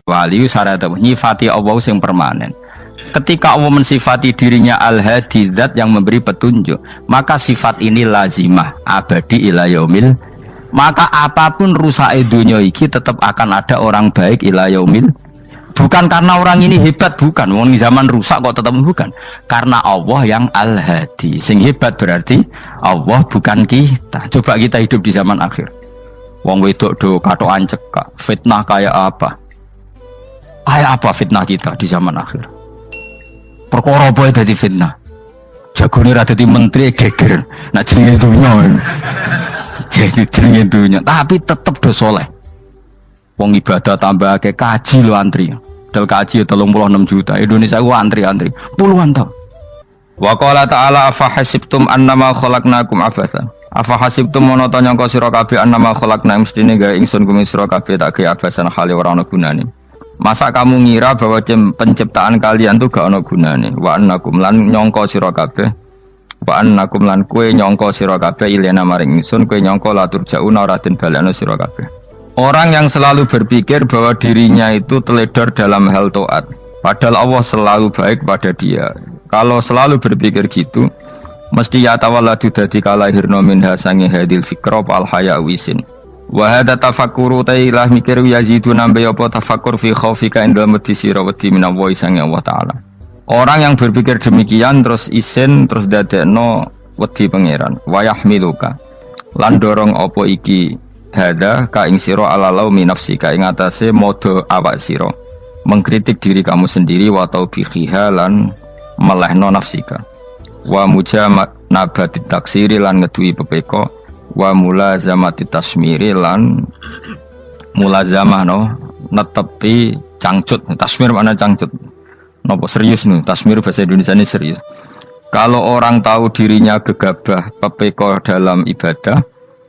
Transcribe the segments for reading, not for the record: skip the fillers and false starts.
wali syarat nyifati Allah yang permanen. Ketika Allah mensifati dirinya al-hadi, zat yang memberi petunjuk, maka sifat ini lazimah abadi ila yaumil. Maka apapun rusak dunia iki tetap akan ada orang baik ila yaumil. Bukan karena orang ini hebat, bukan. Wong zaman rusak kok tetap bukan. Karena Allah yang al-hadi. Sing hebat berarti Allah, bukan kita. Coba kita hidup di zaman akhir. Wong wedok do katokan cekak. Fitnah kayak apa? Kayak apa fitnah kita di zaman akhir? Perkara apa dadi fitnah? Jagone ra dadi menteri geger. Nak jenenge dunya. Jadi jenenge dunya, tapi tetep do saleh. Wong ibadah tambah ke kaji lo antri. Dal kaji 36 juta. Indonesia ku antri-antri puluhan tahun. Wa qala ta'ala afa hasibtum annama khalaqnakum abatsan. Afa hasibtum mono ta nyangka sira kabeh annama khalaqna mestine gawe ingsun kuwi sira kabeh tak gawe abasan khali ora ana gunane. Masa kamu ngira bahwa penciptaan kalian tuh gak ana gunane? Wa annakum lan nyangka sira kabeh. Wa annakum lan kowe nyangka sira kabeh ilena maring ingsun kowe nyangka la turjauna ora den balekno sira kabeh. Orang yang selalu berpikir bahwa dirinya itu teledor dalam hal taat, padahal Allah selalu baik pada dia. Kalau selalu berpikir gitu, mesti ya tawalladu dadi kalahirna minha sange hadil fikra al haya wisin. Wa hadza tafakkuru tailah mikir yazidu nambe apa tafakkur fi khaufika indal mudisira wedi minallahi sange Allah taala. Orang yang berpikir demikian terus isin terus dadekno wedi pangeran. Wa yahmiluka lan dorong apa iki hada ka ing sira ala laumi nafsika ing atase modo awak sira mengkritik diri kamu sendiri wa taubihiha lan melehno nafsika wa mujanabati taksiri lan ngeduwi pepeko wa mulazamati tasmiri lan mulazamah no netepi cangcut. Tasmir mana cangcut napa serius nih tasmir bahasa Indonesia ini serius. Kalau orang tahu dirinya gegabah pepeko dalam ibadah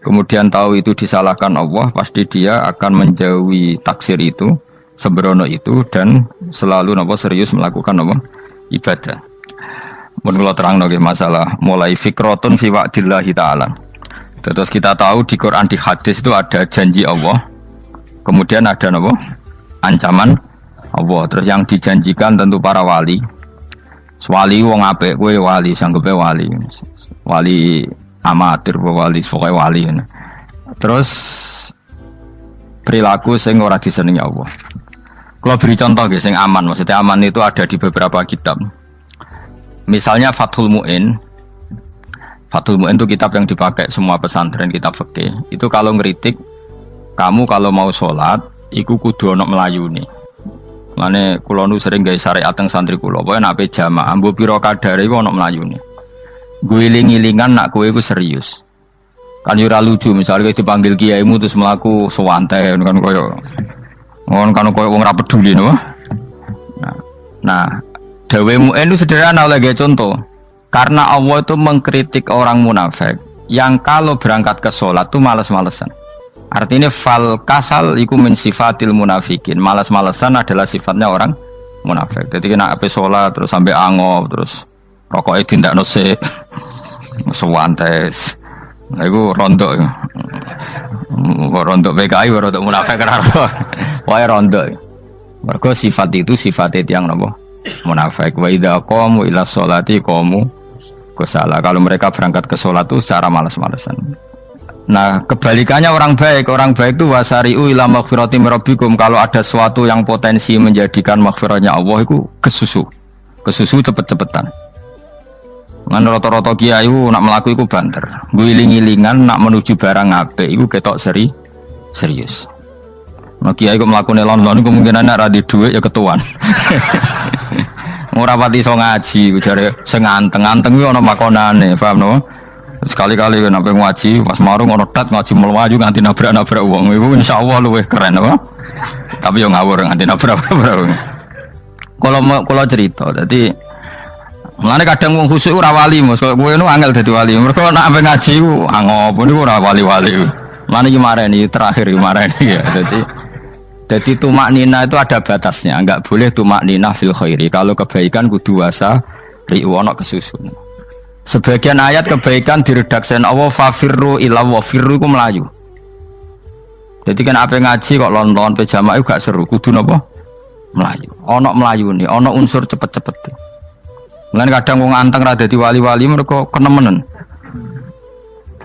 kemudian tahu itu disalahkan Allah, pasti dia akan menjauhi taksir itu, sembrono itu, dan selalu serius melakukan ibadah. Menurut terang masalah mulai fikrotun fi wa'dillahi ta'ala. Terus kita tahu di Quran di hadis itu ada janji Allah, kemudian ada ancaman Allah. Terus yang dijanjikan tentu para wali. Wali wong apik kowe wali, sanggepe wali. Wali amatir wali pokoknya wali. Terus perilaku sing ora disenengi Allah. Kalau beri contoh sing aman, maksudnya aman itu ada di beberapa kitab. Misalnya Fathul Mu'in. Fathul Mu'in itu kitab yang dipakai semua pesantren, kitab fikih. Itu kalau ngeritik kamu kalau mau sholat iku kudu ana melayune. Lane kula nu sering gawe syariat teng santri kula, pokoke nek jamaah mbuh pira kadare iku ana melayune. Guling-gilingan nak kowe iku serius. Kan yo ora lucu misalnya kowe dipanggil kiaimu terus mlaku sewantai kan koyo wong ora peduli no. Nah, dawe Mu'in itu sederhana oleh contoh. Karena Allah itu mengkritik orang munafik yang kalau berangkat ke sholat tuh malas-malesan. Artinya fal kasal iku min sifatil munafikin. Malas-malesan adalah sifatnya orang munafik. Jadi kena ape sholat terus sampai angop terus rokoknya tindak nose sewantes. Nah itu rontok ya. Rontok PKI rontok munafik raro. Wah rontok. Mergo sifat itu sifatnya yang nopo munafik. Wa idza qamu ila sholati qamu kusala. Kalau mereka berangkat ke sholat itu secara malas-malesan. Nah kebalikannya orang baik itu wasari'u ila maghfirati mirabbikum. Kalau ada sesuatu yang potensi menjadikan maghfiratnya Allah itu kesusu cepet-cepetan. Ngan rata-rata kiai nak melaku iku banter. Guling-gilingan nak menuju barang apik iku ketok serius. Nah kiai kok mlakune lon-lon kemungkinan nek ra di dhuwit ya ketuan. Ora pati iso ngaji jare sing anteng-anteng kuwi ana makonane, paham no? Sekali-kali nek ngaji pas marung ana tat ngaji mlayu nganti nabrak-nabrak wong. Iku insyaallah luwih keren apa? Tapi yo ngawur nganti nabrak-nabrak. Kalau cerita dadi mulane kadang wong khusuk ora wali Mas, kowe nu angel dadi wali. Mergo nek ampe ngaji ku angop niku ora wali-wali. Mulane iki mareni terakhir iki mareni ya. Jadi tumak nina itu ada batasnya, enggak boleh tumak nina fil khairi. Kalau kebaikan kudu wasa riwana kesusun. Sebagian ayat kebaikan diredaksikan Allah fafirru ila wa firru ku melayu. Jadi kan apa ngaji kok lon-lon pe jamaah gak seru, kudu napa? Melayu. Ono Melayu nih, ono unsur cepet-cepet. Lan kadang wong anteng ra dadi wali-wali mereka kenemenen.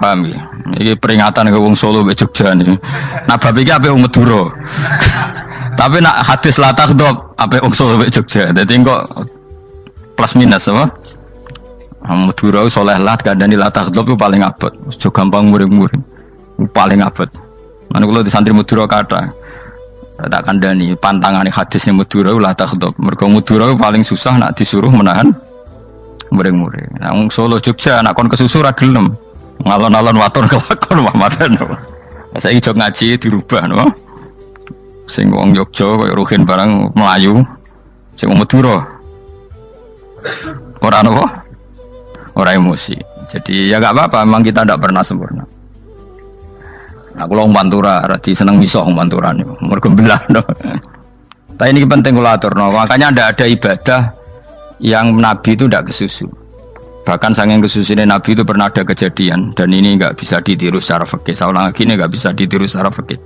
Paham ya? Ini peringatan ke wong Solo mbek Jogja nih. Nah bab iki ape wong Madura. Tapi nak hadis la takhdhab ape wong Solo mbek Jogja. Dadi kok plus minus apa? Madura soleh lah kandhani la takhdhab itu paling abot. Aja gampang muring-muring. Paling abot. Lan kula di santri Madura kathah. Tak kandhani pantangane hadisnya Madura la takhdhab. Mergo Madura paling susah nak disuruh menahan muring-muring. Nah wong Solo Jogja nak kon kesusu ra gelem. Ngalon-alon waton kelakon Muhammadan. Saiki jog ngaji dirubah no. Sing wong Jogja kaya Ruhin barang Melayu. Sing wong Madura. Ora apa? Ora emosi. Jadi ya enggak apa-apa, memang kita tidak pernah sempurna. Aku wong Pantura, radi seneng misok wong Pantura niku. Mergo belah no. Tapi ini penting kula aturno. Makanya ada ibadah yang Nabi itu tidak kesusu. Bahkan saking kesusunya Nabi itu pernah ada kejadian dan ini nggak bisa ditiru secara fikih. Saya ulang lagi ini nggak bisa ditiru secara fikih.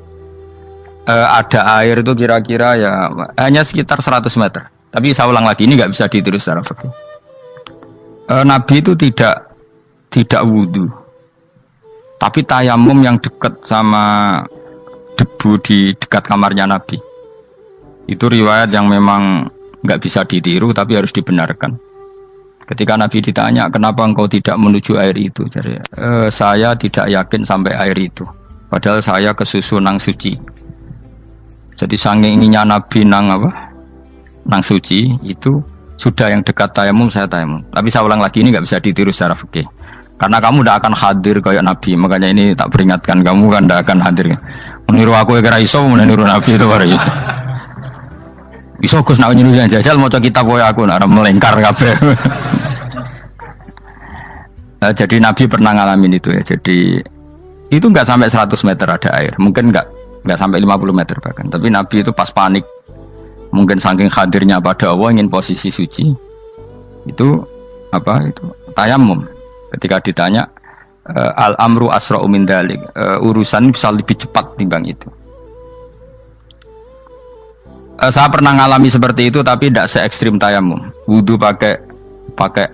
Ada air itu kira-kira ya hanya sekitar 100 meter. Tapi saya ulang lagi ini nggak bisa ditiru secara fikih. Nabi itu tidak wudu, tapi tayamum yang dekat sama debu di dekat kamarnya Nabi. Itu riwayat yang memang nggak bisa ditiru tapi harus dibenarkan. Ketika Nabi ditanya, kenapa engkau tidak menuju air itu? Jadi, saya tidak yakin sampai air itu. Padahal saya kesusu nang suci. Jadi saking inginnya Nabi nang apa? Nang suci itu sudah yang dekat tayamum saya tayamum. Tapi saya ulang lagi ini nggak bisa ditiru secara fikih. Karena kamu tidak akan hadir kayak Nabi. Makanya ini tak peringatkan kamu kan tidak akan hadir. Meniru aku ya kira iso, meniru Nabi itu baru iso. Iso Gus nak nyuruh yang jajal mau kitab koyo aku nak melengkar kabeh. Jadi Nabi pernah ngalamin itu ya. Jadi itu enggak sampai 100 meter ada air. Mungkin enggak sampai 50 meter bahkan. Tapi Nabi itu pas panik. Mungkin saking hadirnya pada Allah ingin posisi suci. Itu apa itu? Tayamum. Ketika ditanya al-amru asra'u min dzalik. Urusan bisa lebih cepat timbang itu. Saya pernah ngalami seperti itu tapi tidak se ekstrim tayamum. Wudu pakai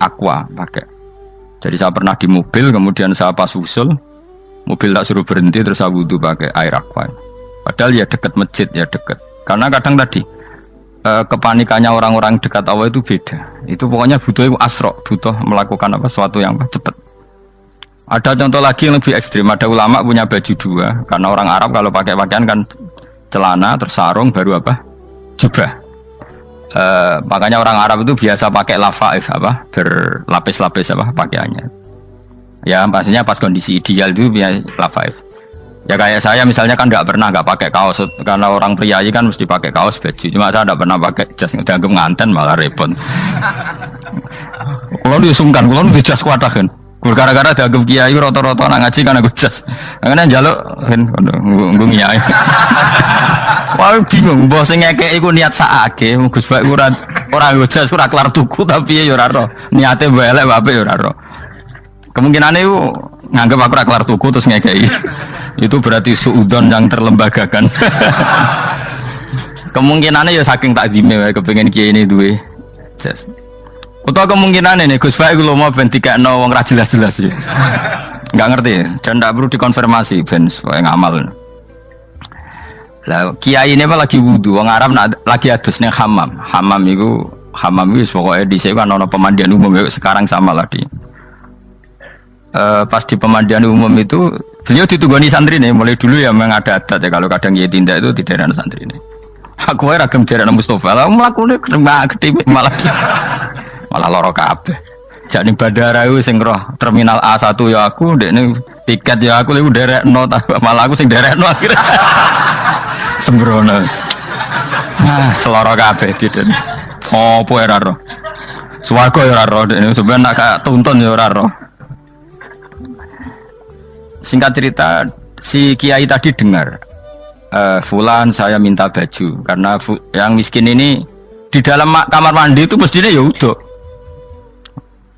aqua, pakai. Jadi saya pernah di mobil kemudian saya pas usul mobil tak suruh berhenti terus saya wudu pakai air aqua. Padahal ya dekat masjid ya dekat. Karena kadang tadi kepanikannya orang-orang dekat Allah itu beda. Itu pokoknya butuh asro, butuh melakukan apa sesuatu yang cepat. Ada contoh lagi yang lebih ekstrim. Ada ulama punya baju dua karena orang Arab kalau pakai pakaian kan celana terus sarung baru apa? Jubah. Makanya orang Arab itu biasa pakai lafaif apa berlapis-lapis apa pakaiannya. Ya pastinya pas kondisi ideal itu biasa lafaif. Ya kayak saya misalnya kan nggak pakai kaos karena orang priayi kan mesti pakai kaos baju. Cuma saya nggak pernah pakai jas udah nganten malah repot. Kalau disungkan, kalau di jas kuatah kan. Gara-gara dianggap kiai roto-roto nak ngaji kan aku jas. Karena jaluk kan nggung kiai. Wah bingung, bos ngekek iku niat sakake, Gus Baik ora jas ora kelar tuku tapi ya ora ro. Niate elek bape ya ora ro. Kemungkinane iku nganggep aku ora kelar tuku terus ngekeki. Itu berarti suudon yang terlembagakan. Kemungkinannya ya saking takdime wae kepengin kiai ini duwe jas. Utawa kemungkinan ini Gus Baik lu mau ben dikekno wong ra jelas-jelas ya. Enggak ngerti dan ndak perlu dikonfirmasi ben supaya ngamal. Lah kiai ini apa lagi wudu wong Arab lagi adus ning hammam. Hammam iku pokoke dhisik kan ana pemandian umum sekarang sama lagi. Pas di pemandian umum itu beliau ditunggoni santri nih mulai dulu ya memang ada adat ya kalau kadang kiai tindak itu di daerah santri nih. Aku ora gem daerah Mustofa lah mlakune gede malah loro kabeh. Jak ning bandara iku sing roh terminal A1 ya aku, ndekne tiket ya aku lha nderekno malah aku sing nderekno akhire. Sembrono. Seloro kabeh diden. Opo ora roh. Swarga ya ora roh ndekne sampeyan nak gak tuntun ya ora roh. Singkat cerita si kiai tadi dengar fulan saya minta baju karena yang miskin ini di dalam kamar mandi itu mestinya ya udah.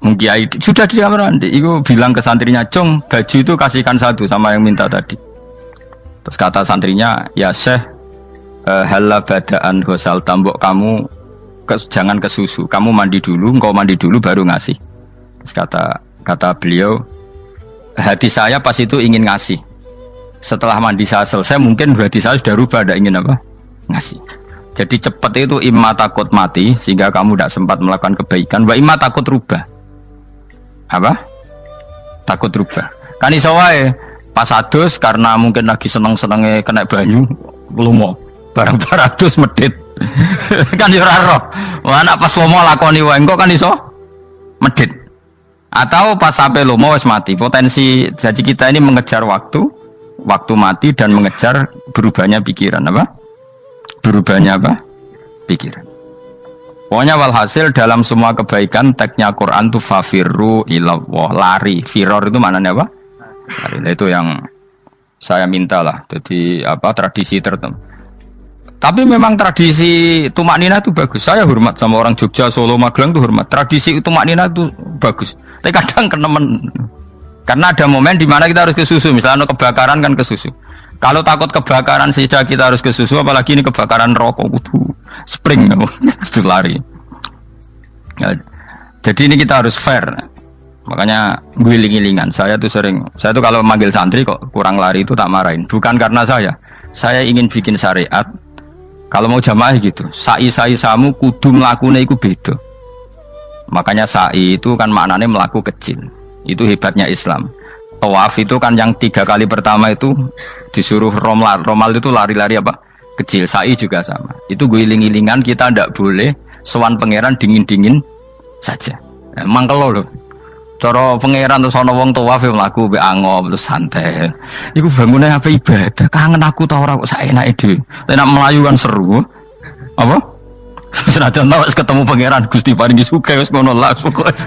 Kiai sudah di kamar mandi, itu bilang ke santrinya, "Cung, baju itu kasihkan satu sama yang minta tadi." Terus kata santrinya, "Ya Syekh, Hala badaan gosal tambok kamu jangan ke susu, kamu mandi dulu, engkau mandi dulu baru ngasih. Terus kata beliau, hati saya pas itu ingin ngasih. Setelah mandi saya selesai, mungkin hati saya sudah rubah, tidak ingin apa? Ngasih. Jadi cepat itu imma takut mati sehingga kamu tidak sempat melakukan kebaikan, wa imma takut rubah. Apa? Takut rubah. Kan iso wae pas adus karena mungkin lagi seneng-senenge kena banyu, lumo. Barang 200 medit. Kan yo ora roh. Wah anak pas lomo lakoni wae engko kan iso medit. Atau pas sampai lomo wis mati. Potensi jadi kita ini mengejar waktu mati dan mengejar berubahnya pikiran apa? Berubahnya apa? Pikiran. Pokoknya walhasil dalam semua kebaikan teksnya Quran tuh fafirru ilallah, lari. Firor itu maknanya apa? Lari. Nah, itu yang saya minta lah. Jadi apa tradisi tertentu. Tapi memang tradisi tumak nina itu bagus. Saya hormat sama orang Jogja, Solo, Magelang tuh hormat. Tradisi tumak nina itu bagus. Tapi kadang kenemen. Karena ada momen di mana kita harus ke susu. Misalnya kebakaran kan ke susu. Kalau takut kebakaran sehingga kita harus ke susu, apalagi ini kebakaran rokok, spring, itu lari. Ya, jadi ini kita harus fair. Makanya guling-gilingan. Saya tuh kalau manggil santri kok kurang lari itu tak marahin. Bukan karena saya ingin bikin syariat. Kalau mau jamaah gitu, sa'i samu kudu melakukan itu beda. Makanya sa'i itu kan maknanya melaku kecil. Itu hebatnya Islam. Tawaf itu kan yang 3 kali pertama itu disuruh romal itu lari-lari apa? Kecil. Sa'i juga sama. Itu guling-gilingan kita ndak boleh sowan pangeran dingin-dingin saja. Emang kalau loh. Cara pangeran terus ana wong tawaf mlaku mbek angop terus santai. Iku bangune apa ibadah? Kangen aku ta ora kok saenake dhewe. Nek melayu kan seru. Apa? Senajan tau ketemu pangeran Gusti paringi sugih wis ngono lah pokoke.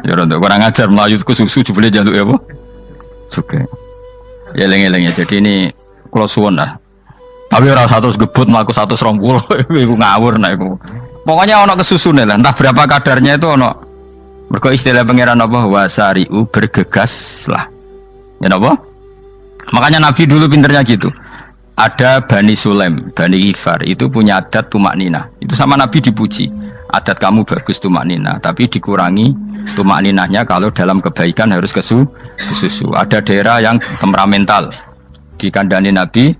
Ya ora kurang ajar melayu ke susu jebule njaluk ya apa? Oke. Ya eling-eling ya. Jadi ini kula suwun lah. Tapi ora 100 gebut mlaku 120 iku ngawur nek iku. Pokoknya ana kesusune lah, entah berapa kadarnya itu ana. Mergo istilah pangeran apa wasari'u bergegas lah. Ya apa? Makanya Nabi dulu pinternya gitu. Ada Bani Sulaim, Bani Ifar itu punya adat tumak nina. Itu sama Nabi dipuji. Adat kamu bagus tumak nina, tapi dikurangi tumak ninahnya kalau dalam kebaikan harus ke susu. Ada daerah yang temperamental. Dikandani Nabi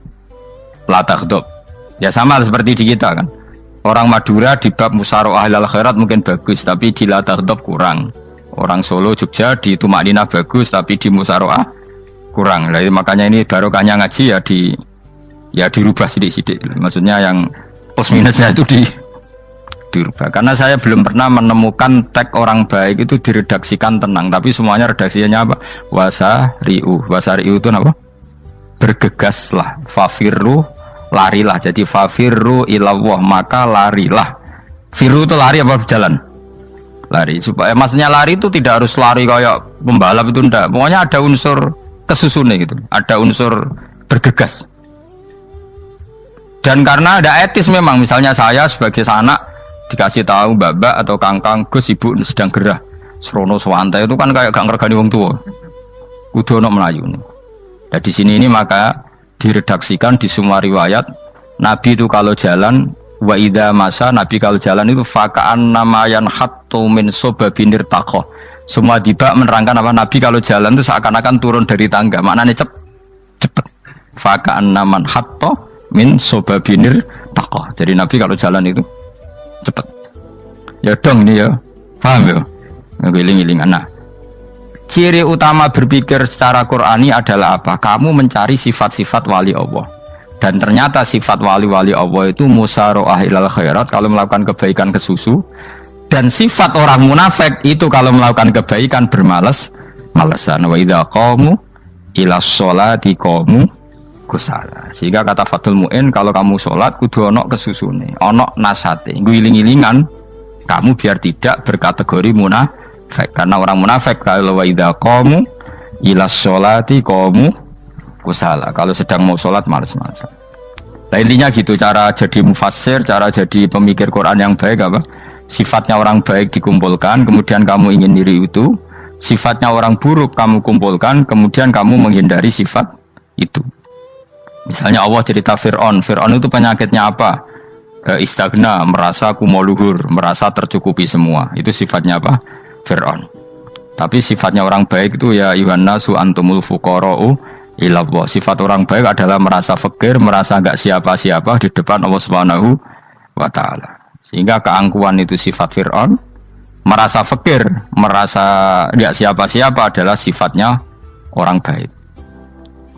la taghdab. Ya sama seperti di kita kan. Orang Madura di bab musyaroah ilal khairat mungkin bagus, tapi di la taghdab kurang. Orang Solo, Jogja di tumak ninah bagus, tapi di musyaroah kurang. Jadi makanya ini barokahnya ngaji ya dirubah sidik-sidik. Maksudnya yang plus minusnya itu dirubah. Karena saya belum pernah menemukan tag orang baik itu diredaksikan tenang, tapi semuanya redaksinya apa? Wasari'u itu apa? Bergegaslah, fafirru, larilah. Jadi fafirru ilallah, maka larilah. Firu itu lari apa berjalan? Lari. Supaya maksudnya lari itu tidak harus lari kayak pembalap itu enggak. Pokoknya ada unsur kesusune gitu. Ada unsur bergegas. Dan karena ada etis memang, misalnya saya sebagai anak dikasih tahu babak atau kangkang Gus ibu sedang gerah serono swantai itu kan kayak gak ngergani wong tua kudu ono melayu nih. Dan di sini ini maka diredaksikan di semua riwayat Nabi itu kalau jalan wa idza masa, Nabi kalau jalan itu faka'an namayan hattu min sobabinir taqo. Semua dibak menerangkan apa Nabi kalau jalan itu seakan-akan turun dari tangga, maknanya cepet. Faka'an naman hatto min sobabinir taqo. Jadi Nabi kalau jalan itu cepet. Ya dong ini ya. Paham ya? Ngiling-ngiling anak. Ciri utama berpikir secara Qur'ani adalah apa? Kamu mencari sifat-sifat wali Allah. Dan ternyata sifat wali-wali Allah itu musyaroah ilal khairat, kalau melakukan kebaikan ke susu. Dan sifat orang munafik itu kalau melakukan kebaikan bermalas-malasan. Wa idza qamu ila sholati qamu kusala. Sehingga kata Fathul Mu'in, kalau kamu sholat kudu ono kesusune, ono nasate, guling-gilingan kamu biar tidak berkategori munafik. Karena orang munafik kalau wa idza qamu ila sholati qamu kusala, kalau sedang mau sholat malas-malasan. Nah intinya gitu cara jadi mufassir, cara jadi pemikir Quran yang baik apa? Sifatnya orang baik dikumpulkan, kemudian kamu ingin diri itu. Sifatnya orang buruk kamu kumpulkan, kemudian kamu menghindari sifat itu. Misalnya Allah cerita Fir'aun. Fir'aun itu penyakitnya apa? Istagna, merasa kumoluhur, merasa tercukupi semua. Itu sifatnya apa? Fir'aun. Tapi sifatnya orang baik itu ya Yuhannasu antumul fuqara'u ilallah. Sifat orang baik adalah merasa fakir, merasa enggak siapa-siapa di depan Allah Subhanahu wa taala. Sehingga keangkuhan itu sifat Fir'aun, merasa fakir, merasa enggak siapa-siapa adalah sifatnya orang baik.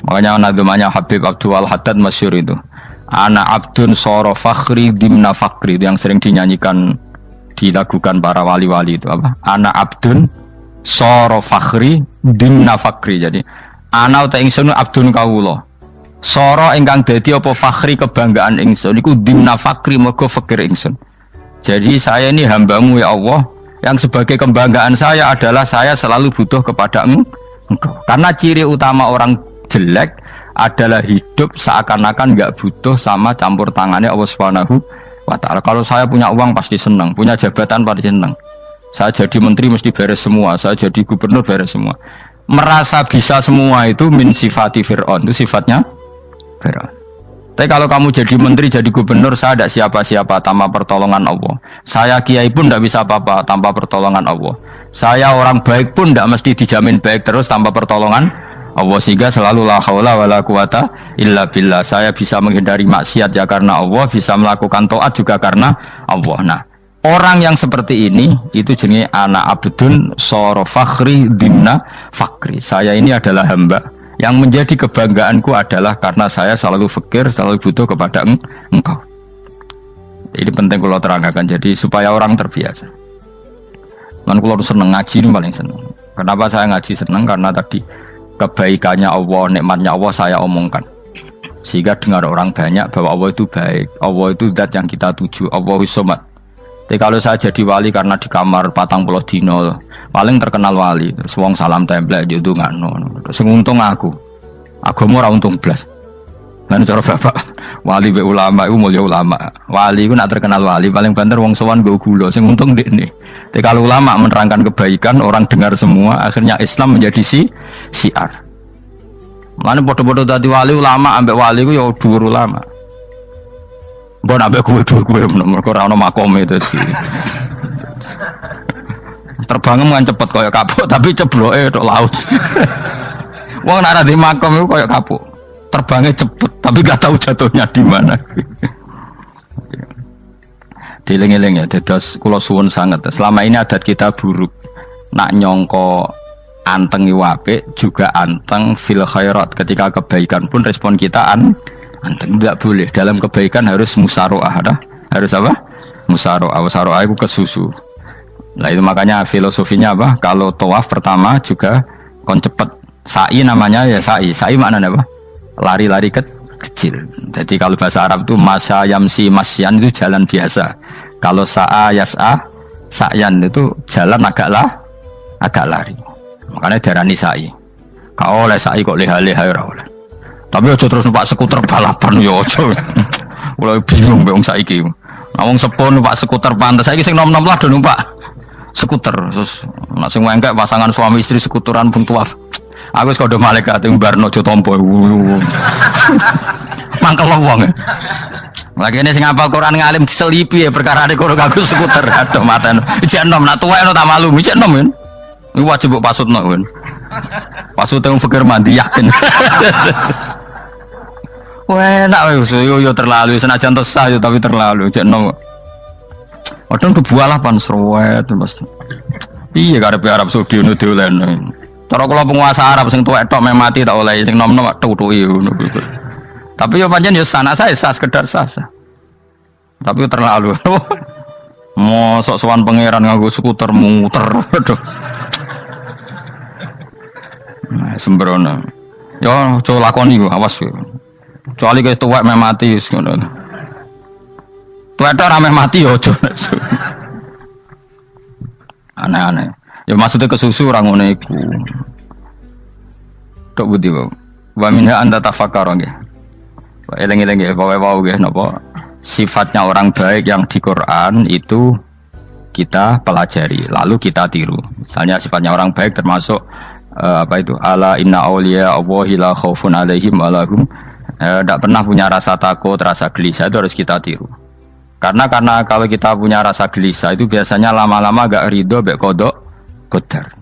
Makanya nadumanya Habib Abdul Haddad masyhur itu. Ana abdun soro fakhri dimna fakri, itu yang sering dinyanyikan dilakukan para wali-wali itu apa? Ana abdun soro fakhri dimna fakri. Jadi ana uta ingsun abdun kawula. Soro ingkang dadi apa fakhri kebanggaan ingsun iku dimna fakri mergo fakir ingsun. Jadi saya ini hambamu ya Allah, yang sebagai kebanggaan saya adalah saya selalu butuh kepada Engkau. Karena ciri utama orang jelek adalah hidup seakan-akan nggak butuh sama campur tangannya Allah Subhanahu wa taala. Kalau saya punya uang pasti senang, punya jabatan pasti senang. Saya jadi menteri mesti beres semua, saya jadi gubernur beres semua. Merasa bisa semua itu min sifati Fir'aun, itu sifatnya Fir'aun. Tapi kalau kamu jadi menteri, jadi gubernur, saya tidak siapa-siapa tanpa pertolongan Allah. Saya kiai pun tidak bisa apa-apa tanpa pertolongan Allah. Saya orang baik pun tidak mesti dijamin baik terus tanpa pertolongan Allah, sehingga selalu la haula wala quwata illa billah. Saya bisa menghindari maksiat ya karena Allah, bisa melakukan taat juga karena Allah. Nah, orang yang seperti ini itu jenis ana abdun soro fakhri dimna fakri. Saya ini adalah hamba yang menjadi kebanggaanku adalah karena saya selalu fakir, selalu butuh kepada Engkau. Ini penting kalau terangkan, jadi supaya orang terbiasa. Man kalau seneng ngaji ini paling seneng. Kenapa saya ngaji seneng? Karena tadi kebaikannya Allah, nikmatnya Allah saya omongkan. Sehingga dengar orang banyak bahwa Allah itu baik, Allah itu zat yang kita tuju, Allahus Somad. Tapi kalau saya jadi wali karena di kamar 40 dino, paling terkenal wali, terus wong salam template itu nggak no. Terus untung aku mau untung belas. Lan cara bapak wali be ulama itu mulia ulama. Wali itu nak terkenal wali paling banter wong sowan go gula, sing untung dekne. Tapi kalau ulama menerangkan kebaikan, orang dengar semua, akhirnya Islam menjadi siar. Mana bodoh-bodoh tadi wali ulama ambek wali ku ya dhuwur ulama. Mbok ambek kuwe dhuwur kuwe mergo ora ono makome itu sih. Terbangnya mung cepet koyo kapuk tapi cebloke tok laut. Wong nek ora di makom iku koyo kapuk. Terbangnya cepet tapi gak tahu jatuhnya di mana. Dieling-eling ya, dados kula suwun sanget. Selama ini adat kita buruk. Nak nyongko anteng apik juga anteng fil khairat. Ketika kebaikan pun respon kita anteng, tidak boleh. Dalam kebaikan harus musaroah, harus apa? Musaroah. Musaroah itu kesusu. Nah itu makanya filosofinya apa? Kalau tawaf pertama juga kon cepet. Sa'i namanya ya sa'i. Sa'i maknanya apa? Lari-lari kecil. Jadi kalau bahasa Arab itu masya yamsi masyan itu jalan biasa. Kalau sa'a yas'a sa'yan itu jalan agak lari. Makanya darani sa'i. Kau oleh sa'i kok leha-leha ora oleh. Tapi aja terus numpak skuter balapan yo aja. Mulai bingung mbek wong saiki. Nah wong sepo numpak skuter pantes saiki sing nom-nom lah do numpak skuter. Terus nek sing wengkek pasangan suami istri skuteran pun tuaf. Aku wis kodho malaikat mbarno aja tampa. Mangkel wong. Lagi ini sing hafal Quran ngalim diselipi ya perkara ada kono kagum skuter. Aduh maten. Ijek nom nak tuwek no tak malu. Ijek nom kan. Iku wajib mbok pasutno kan. Pasut wong fikir mandi yakin. Wah, enak wis yo terlalu senajan to sah yo tapi terlalu ijek nom. Padahal kebualah pan sruwet Mas. Iya karepe Arab Saudi ngono diolehno. Cara kula penguasa Arab sing tuwek tok meh mati tak oleh sing nom-nom tutuki ngono. Tapi yo pancen yo sana saya sah sekedar sah. Tapi terlalu. Mosok sowan pangeran nganggo skuter muter. Aduh. Nah, sembrono. Yo coba lakoni yo awas yo. Kecuali guys tuwek meh mati wis ngono. Tuwek tok ora meh mati yo aja. Aneh-aneh. Ya maksudnya kesusu orang ngono iku. Tok budi wae. Wa minha anta tafakkar nggih. Eleng-eleng nggih wae nggih napa sifatnya orang baik yang di Quran itu kita pelajari lalu kita tiru. Misalnya sifatnya orang baik termasuk apa itu ala inna auliya Allahi la khaufun alaihim wa lahum Tidak pernah punya rasa takut, rasa gelisah itu harus kita tiru. Karena kalau kita punya rasa gelisah itu biasanya lama-lama gak ridho, bek kodok, kodar.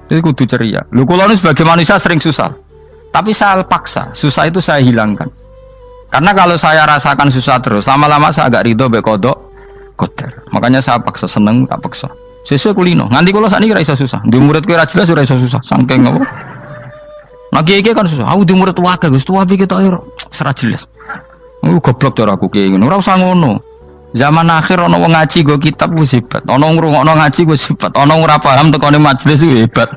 Itu kudu ceria. Lu kalau ini sebagai manusia sering susah, tapi saya paksa, susah itu saya hilangkan. Karena kalau saya rasakan susah terus, lama-lama saya agak ridho, bek kodok, kodar. Makanya saya paksa, seneng tak paksa. Sesuai kulino. Nanti kalau saat ini rasa susah. Di murid kira jelas sudah rasa susah. Sangking apa? Nah kiai kan susah. Aku di murid wakai, gus tua kita air serat jelas. Goblok cara aku kiai ngono. Ora usah ngono. Zaman akhir ono wong ngaji go kitab wis hebat. Ono ngrungokno ngaji wis hebat. Ono ora paham tekone majelis wis hebat.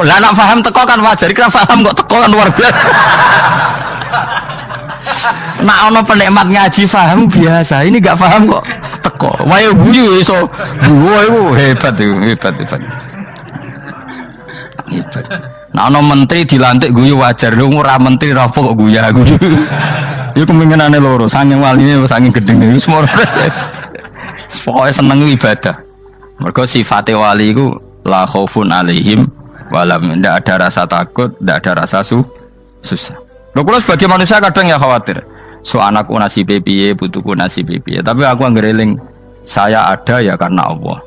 Lah nek paham teko kan wajar, kira paham kok teko kan luar biasa. Nak ono penikmat ngaji paham biasa. Ini enggak paham kok teko. Wae guyu iso. Guyu hebat. Nah ono menteri dilantik guyu wajar. Lu ora menteri rapo kok guyu. Iku kemungkinane loro, saking waline saking gedenge wis moro. Pokoke seneng ibadah. Mergo sifate wali iku la khaufun alaihim walam, ndak ada rasa takut, ndak ada rasa susah. Lho kula sebagai manusia kadang ya khawatir. So anakku nasib piye, putuku nasib piye. Tapi aku anggereling saya ada ya karena Allah.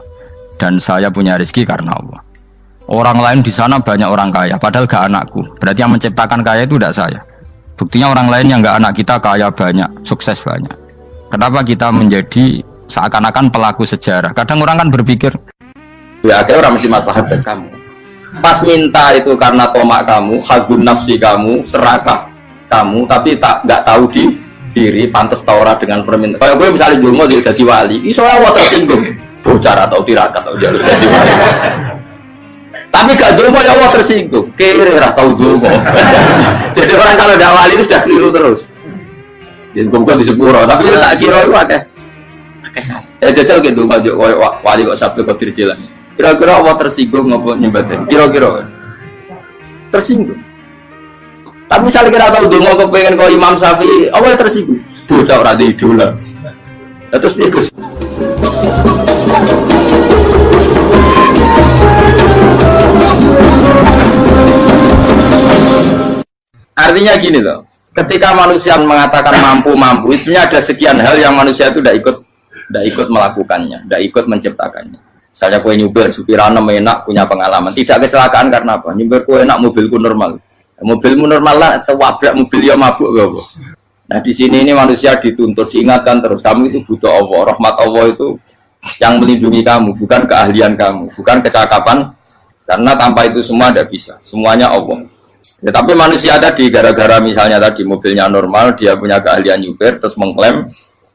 Dan saya punya rezeki karena Allah. Orang lain di sana banyak orang kaya, padahal gak anakku. Berarti yang menciptakan kaya itu tidak saya. Buktinya orang lain yang gak anak kita kaya banyak, sukses banyak. Kenapa kita menjadi seakan-akan pelaku sejarah? Kadang orang kan berpikir, ya akhirnya orang mesti masalah buat kamu. Pas minta itu karena tomak kamu, hagun nafsi kamu, serakah kamu, tapi nggak tahu diri, pantas taura dengan permintaan. Kalau gue misalnya dungo jadi wali, iso Allah tersinggung, bocor atau tirakat atau jalur jadi wali. Tapi gak dungo ya Allah tersinggung, kira tahu dungo. Jadi orang kalau tidak wali itu sudah keliru terus. Jadi gue di sepuro, tapi tak kira itu ada. Ya jajal gitu, wali kok sabtu kok dirjilan. Kira-kira Allah tersinggung ngopo nyembatin? Kira-kira tersinggung. Tapi misalnya kita tahu dungo kepengen kau Imam Syafi'i, Allah tersinggung. Bocah ora di idola. Terus ikut. Artinya gini loh, ketika manusia mengatakan mampu, itunya ada sekian hal yang manusia itu tidak ikut melakukannya, tidak ikut menciptakannya. Misalnya kue nyupir, supirana enak, punya pengalaman, tidak kecelakaan karena apa? Nyupir kue enak, mobilku normal. Mobilmu normal lah, atau wabrak mobil yang mabuk gak apa. Nah di sini ini manusia dituntut, diingatkan terus, kamu itu butuh Allah, rahmat Allah itu yang melindungi kamu, bukan keahlian kamu, bukan kecakapan, karena tanpa itu semua tidak bisa, semuanya Allah. Ya, tapi manusia tadi gara-gara misalnya tadi mobilnya normal, dia punya keahlian nyupir, terus mengklaim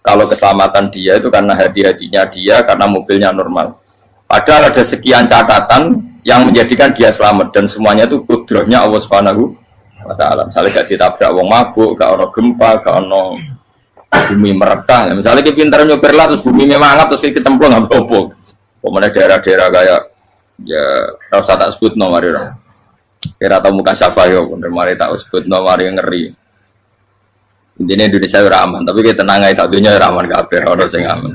kalau keselamatan dia itu karena hati-hatinya dia, karena mobilnya normal. Padahal ada sekian catatan yang menjadikan dia selamat dan semuanya itu kudrahnya Allah Subhanahu wa Ta'ala. Misalnya gak ditabrak wong mabuk, gak ono gempa, gak ono bumi merekah. Misalnya kita pintar nyupir lah terus bumi memangat terus kita templung nggak apa-apa. Kemudian daerah-daerah kayak ya rasa tak sebut nomor orang. Kira tahu muka siapa yo, bener mari tak sebut nomor yang ngeri. Intinya Indonesia ora aman, tapi kita tenang aja satunya ora aman kabeh, ora sing aman.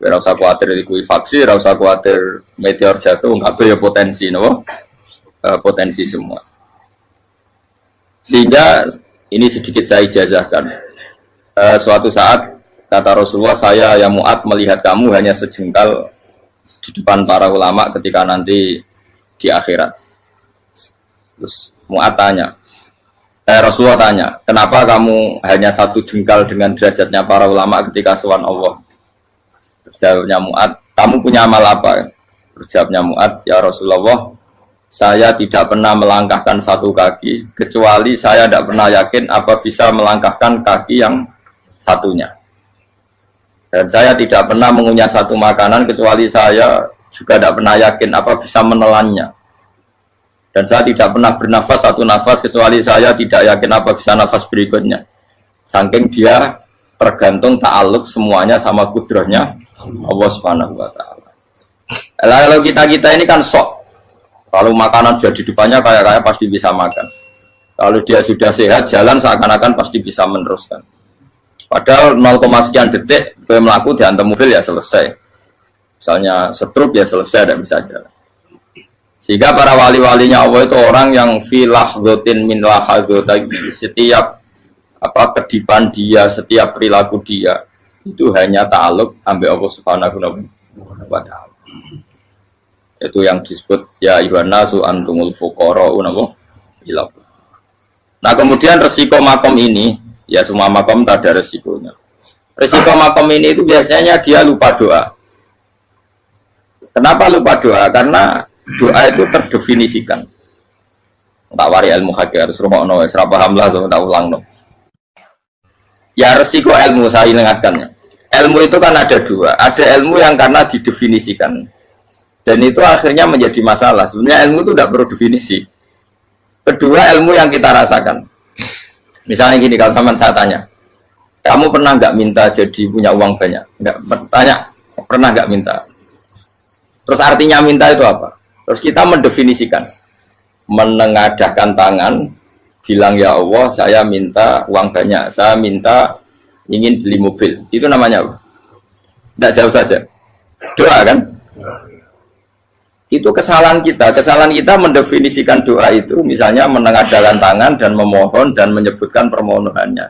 Ora usah kuatir likuifaksi, ora usah kuatir meteor jatuh, kabeh ya potensi, no? Potensi semua. Sehingga ini sedikit saya ijazahkan. Suatu saat kata Rasulullah, saya ya Mu'ad melihat kamu hanya sejengkal di depan para ulama ketika nanti di akhirat. Terus Mu'ad tanya, Rasulullah tanya, kenapa kamu hanya satu jengkal dengan derajatnya para ulama ketika sowan Allah? Jawabnya Mu'ad, kamu punya amal apa? Jawabnya Mu'ad, ya Rasulullah, saya tidak pernah melangkahkan satu kaki, kecuali saya tidak pernah yakin apa bisa melangkahkan kaki yang satunya. Dan saya tidak pernah mengunyah satu makanan, kecuali saya juga tidak pernah yakin apa bisa menelannya. Dan saya tidak pernah bernafas satu nafas, kecuali saya tidak yakin apa bisa nafas berikutnya. Saking dia tergantung ta'aluk semuanya sama kudrahnya Allah Subhanahu wa Ta'ala. Kalau kita ini kan sok. Kalau makanan sudah di depannya kayak pasti bisa makan. Kalau dia sudah sehat, jalan seakan-akan pasti bisa meneruskan. Padahal 0, sekian detik gue melaku dihantam mobil ya selesai. Misalnya stroke ya selesai, tidak bisa jalan. Sehingga para wali-walinya Allah itu orang yang filah dotin min lahadotagi, setiap kedipan dia, setiap perilaku dia itu hanya ta'aluk ambil Allah Subhanahu wa ta'ala. Itu yang disebut ya ayyuhan nasu antumul fuqara'u ila. Nah, kemudian resiko makom ini, ya semua makom tak ada resikonya. Resiko makom ini itu biasanya dia lupa doa. Kenapa lupa doa? Karena doa itu terdefinisikan. Tak wari ilmu hakik harus rumah serap paham lah, tak ulang no. Ya resiko ilmu saya ingatkannya. Ilmu itu kan ada dua. Ada ilmu yang karena didefinisikan, dan itu akhirnya menjadi masalah. Sebenarnya ilmu itu tidak perlu definisi. Kedua, ilmu yang kita rasakan. Misalnya gini, kalau sama saya tanya, kamu pernah nggak minta jadi punya uang banyak? Nggak tanya, pernah nggak minta? Terus artinya minta itu apa? Terus kita mendefinisikan, menengadahkan tangan, bilang ya Allah, saya minta uang banyak, saya minta ingin beli mobil. Itu namanya apa? Tidak jauh saja. Doa kan? Itu kesalahan kita. Kesalahan kita mendefinisikan doa itu, misalnya menengadahkan tangan dan memohon dan menyebutkan permohonannya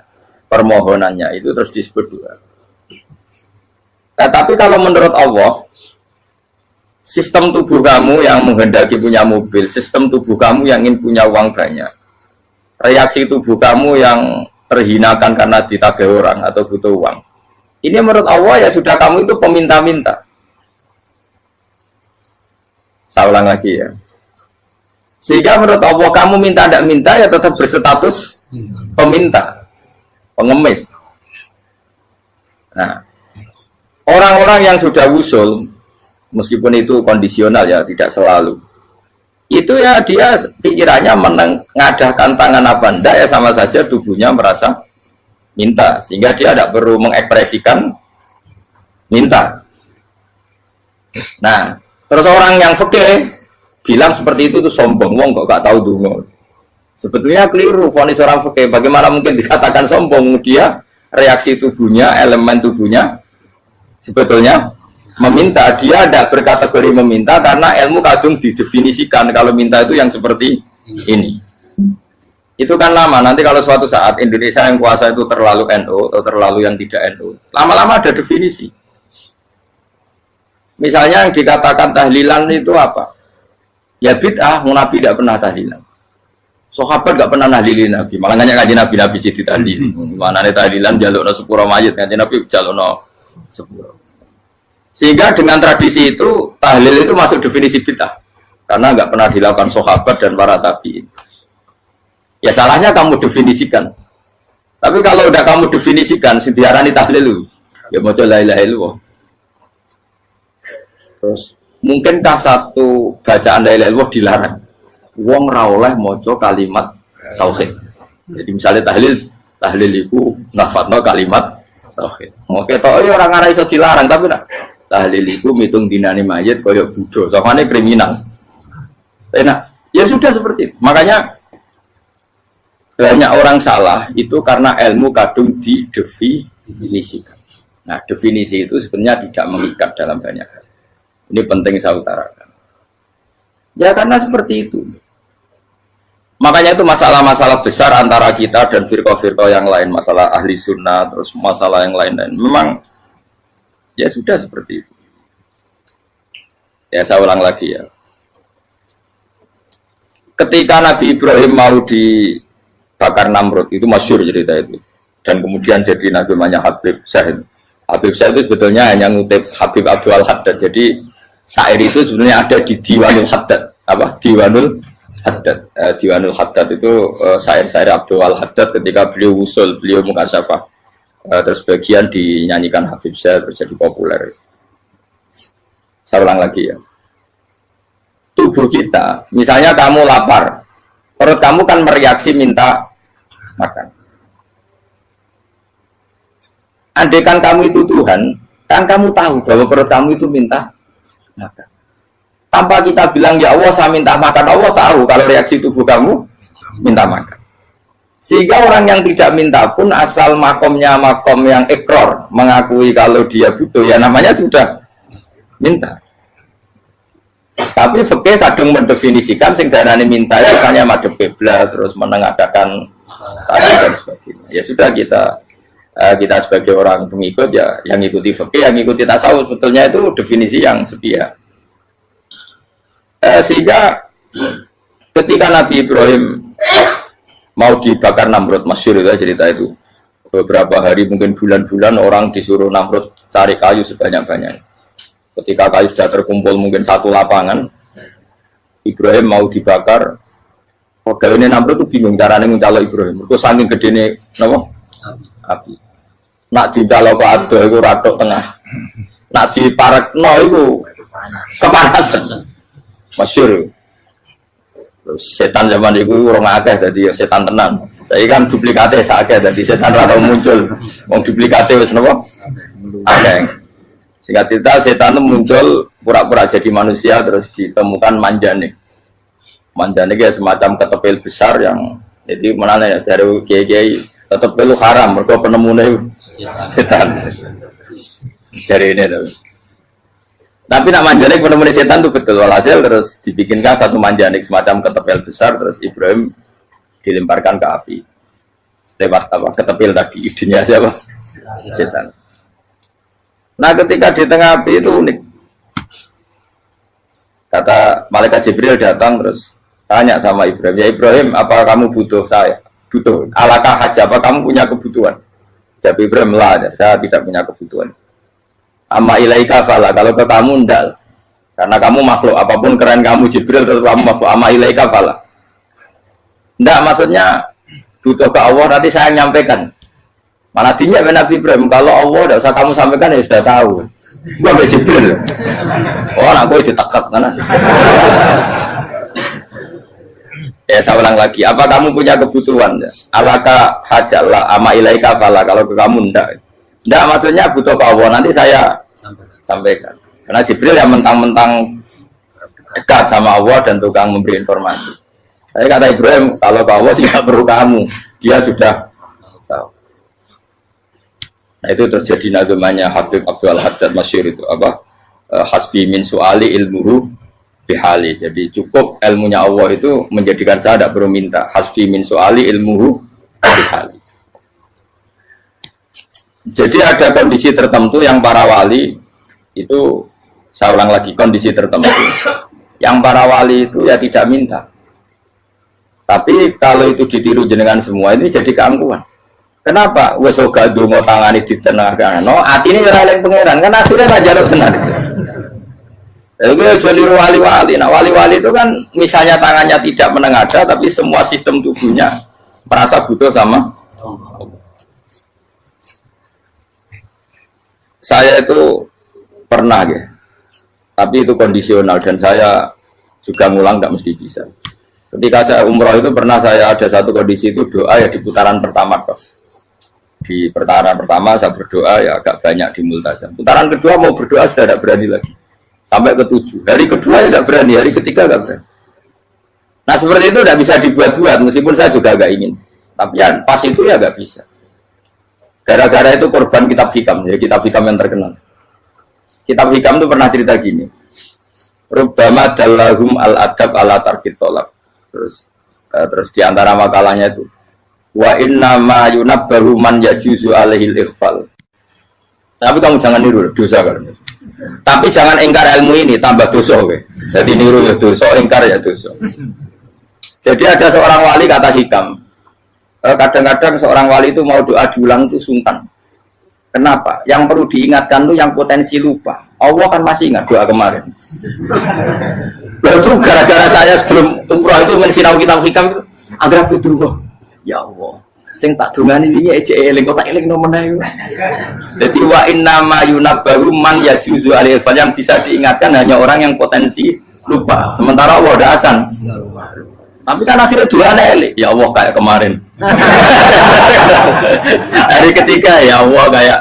itu terus disebut doa. Nah, tapi kalau menurut Allah, sistem tubuh kamu yang menghendaki punya mobil, sistem tubuh kamu yang ingin punya uang banyak, reaksi tubuh kamu yang terhinakan karena ditagih orang atau butuh uang, ini menurut Allah ya sudah kamu itu peminta-minta. Saya ulang lagi ya. Sehingga menurut Allah kamu minta tidak minta ya tetap berstatus peminta, pengemis. Nah, orang-orang yang sudah usul, meskipun itu kondisional ya, tidak selalu. Itu ya dia pikirannya menengadahkan tangan apa enggak ya sama saja tubuhnya merasa minta. Sehingga dia tidak perlu mengekspresikan minta. Nah, terus orang yang fikih bilang seperti itu sombong. Wong kok gak tahu dungo. Sebetulnya keliru vonis orang fikih. Bagaimana mungkin dikatakan sombong? Dia reaksi tubuhnya, elemen tubuhnya sebetulnya meminta. Dia tidak berkategori meminta karena ilmu kadung didefinisikan kalau minta itu yang seperti ini. Itu kan lama. Nanti kalau suatu saat Indonesia yang kuasa itu terlalu NU atau terlalu yang tidak NU, lama-lama ada definisi. Misalnya yang dikatakan tahlilan itu apa? Ya bid'ah, Nabi tidak pernah tahlilan. Sahabat tidak pernah nahlilin Nabi. Malah nanya kaji Nabi jadi tahlil. Mana nih tahlilan jalukno sepuro mayit, kaji Nabi jalukno sepuro. Sehingga dengan tradisi itu tahlil itu masuk definisi bid'ah karena nggak pernah dilakukan sahabat dan para tabi'in. Ya salahnya kamu definisikan. Tapi kalau udah kamu definisikan, diarani tahlil, ya mau la ilaha illallah. Terus mungkinkah satu bacaan la ilaha illallah dilarang? Wong ra oleh maca kalimat tauhid. Jadi misalnya tahlil itu nafadno kalimat tauhid. Mau ketok orang ora iso dilarang tapi nak tahlil itu mitung dinane mayit koyo budo, samane kriminal. Enak. Ya sudah seperti itu. Makanya banyak orang salah itu karena ilmu kadung didefinisikan. Nah, definisi itu sebenarnya tidak mengikat dalam banyak hal. Ini penting saya utarakan. Ya karena seperti itu. Makanya itu masalah-masalah besar antara kita dan firqah-firqah yang lain, masalah ahli sunnah, terus masalah yang lain-lain. Memang ya sudah seperti itu. Ya saya ulang lagi ya. Ketika Nabi Ibrahim mau dibakar Namrud, itu masyhur cerita itu. Dan kemudian jadi Nabi namanya Habib Syahid. Habib Syahid itu sebetulnya hanya ngutip Habib Abdul Haddad. Jadi syair itu sebenarnya ada di Diwanul Haddad. Apa? Diwanul Haddad. Diwanul Haddad itu syair-syair Abdul Haddad ketika beliau usul, beliau mukasyafah. Terus bagian dinyanyikan Habib Syahid terus jadi populer. Saya ulang lagi ya. Tubuh kita, misalnya kamu lapar, perut kamu kan mereaksi minta makan. Andaikan kamu itu Tuhan, kan kamu tahu bahwa perut kamu itu minta makan. Tanpa kita bilang ya Allah saya minta makan, Allah tahu kalau reaksi tubuh kamu minta makan. Sehingga orang yang tidak minta pun asal makomnya makom yang ikror, mengakui kalau dia butuh, ya namanya sudah minta. Tapi fikih kadang mendefinisikan sing darane minta itu hanya madhep kiblat terus menengadakan tadi dan sebagainya. Ya sudah kita sebagai orang pengikut ya yang ikuti fikih, yang ikuti tasawuf sebetulnya itu definisi yang sepihak. Sehingga ketika Nabi Ibrahim mau dibakar Namrud, masyhur itu cerita itu. Beberapa hari mungkin bulan-bulan orang disuruh Namrud cari kayu sebanyak-banyaknya. Ketika kayu sudah terkumpul mungkin satu lapangan, Ibrahim mau dibakar. Pegawai ini Namrud itu bingung caranya mencalok Ibrahim. Mereka saking gedene napa? Api. Nak dicalok ke ado itu ratok tengah. Nak diparekno itu kepanasan. Masyhur. Setan zaman itu orang akeh dadi setan tenan. Saya kan duplikate sakit dadi setan ra tau muncul. Wong duplikate wis napa? Akeh. Singkat cerita setan itu muncul pura-pura jadi manusia terus ditemukan manjane. Manjane kayak semacam ketepil besar yang jadi mana dari kiai-kiai ketepil itu haram mergo penemune setan. Cari ini tuh. Tapi nak manjane penemune setan itu betul walhasil terus dibikinkan satu manjane semacam ketepil besar terus Ibrahim dilemparkan ke api. Lewat apa? Ketepil tadi idenya siapa? Setan. Nah ketika di tengah api itu unik. Kata malaikat Jibril datang terus tanya sama Ibrahim, ya Ibrahim apa kamu butuh saya? Butuh. Alakah haja apa kamu punya kebutuhan? Jawab Ibrahim lah, saya tidak punya kebutuhan. Amma ilaika fala, kalau ke kamu ndak. Karena kamu makhluk, apapun keren kamu Jibril tetap kamu makhluk. Amma ilaika fala. Ndak maksudnya butuh ke Allah nanti saya nyampaikan. Mana dinya Nabi Ibrahim, kalau Allah tidak usah kamu sampaikan ya sudah tahu. Gua ambil Jibril. Oh, nak gue ditekat kan? Ya saya ulang lagi. Apa kamu punya kebutuhan? Alaka hajalah ama ilaika fala. Kalau ke kamu ndak. Ndak maksudnya butuh ke Allah nanti saya sampaikan. Karena Jibril yang mentang-mentang dekat sama Allah dan tukang memberi informasi. Saya kata Ibrahim, kalau ke Allah sih nggak perlu kamu. Dia sudah tahu. Nah itu terjadi nagamanya Habib Abdul Haddad masyhur itu apa? Hasbi min su'ali ilmuhu bihali. Jadi cukup ilmunya Allah itu menjadikan saya tidak perlu minta. Hasbi min su'ali ilmuhu bihali. Jadi ada kondisi tertentu yang para wali itu, saya ulang lagi, kondisi tertentu yang para wali itu ya tidak minta. Tapi kalau itu ditiru jenengan semua ini jadi keangkuhan. Kenapa? Wes ora ndonga tangane ditenangkan. No, atine ora eling pangeran, kan asline ra njaluk tenan. Itu aja niru wali-wali. Nah, wali-wali itu kan misalnya tangannya tidak menengadah tapi semua sistem tubuhnya merasa butuh sama Allah. Saya itu pernah ya. Tapi itu kondisional dan saya juga ngulang enggak mesti bisa. Ketika saya umroh itu pernah saya ada satu kondisi itu doa ya di putaran pertama kos. Di putaran pertama saya berdoa ya agak banyak di multazam. Putaran kedua mau berdoa sudah tidak berani lagi. Sampai ke-7. Hari kedua ya tidak berani, hari ketiga tidak berani. Nah seperti itu tidak bisa dibuat-buat meskipun saya juga agak ingin. Tapi ya pas itu ya agak bisa. Gara-gara itu korban kitab hikam, ya kitab hikam yang terkenal. Kitab hikam itu pernah cerita gini. Rubbama dallahum al-adab ala tarkit tolak. Terus di antara makalahnya itu wa inna ma yunabbahu man yajuzu alaihil ikhfal. Tapi kamu jangan niru dosa kan. Tapi jangan ingkar ilmu ini tambah dosa kowe. Jadi niru ya dosa, ingkar ya dosa. Jadi ada seorang wali kata hikam. Kadang-kadang seorang wali itu mau doa diulang itu sungkan. Kenapa? Yang perlu diingatkan tuh yang potensi lupa. Allah kan masih ingat doa kemarin. Lalu gara-gara saya sebelum umroh itu mensinau kitab hikam itu agar aku dulu. Ya Allah, sing tak dongani wingi ejek eling kok tak eling nomene. Dadi wa inna ma yunabbaru man yajuzu alaihi yang bisa diingatkan hanya orang yang potensi lupa. Sementara Allah tidak akan. Tapi kan akhirnya doa eling. Ya Allah kayak kemarin. Hari ketiga ya Allah kayak.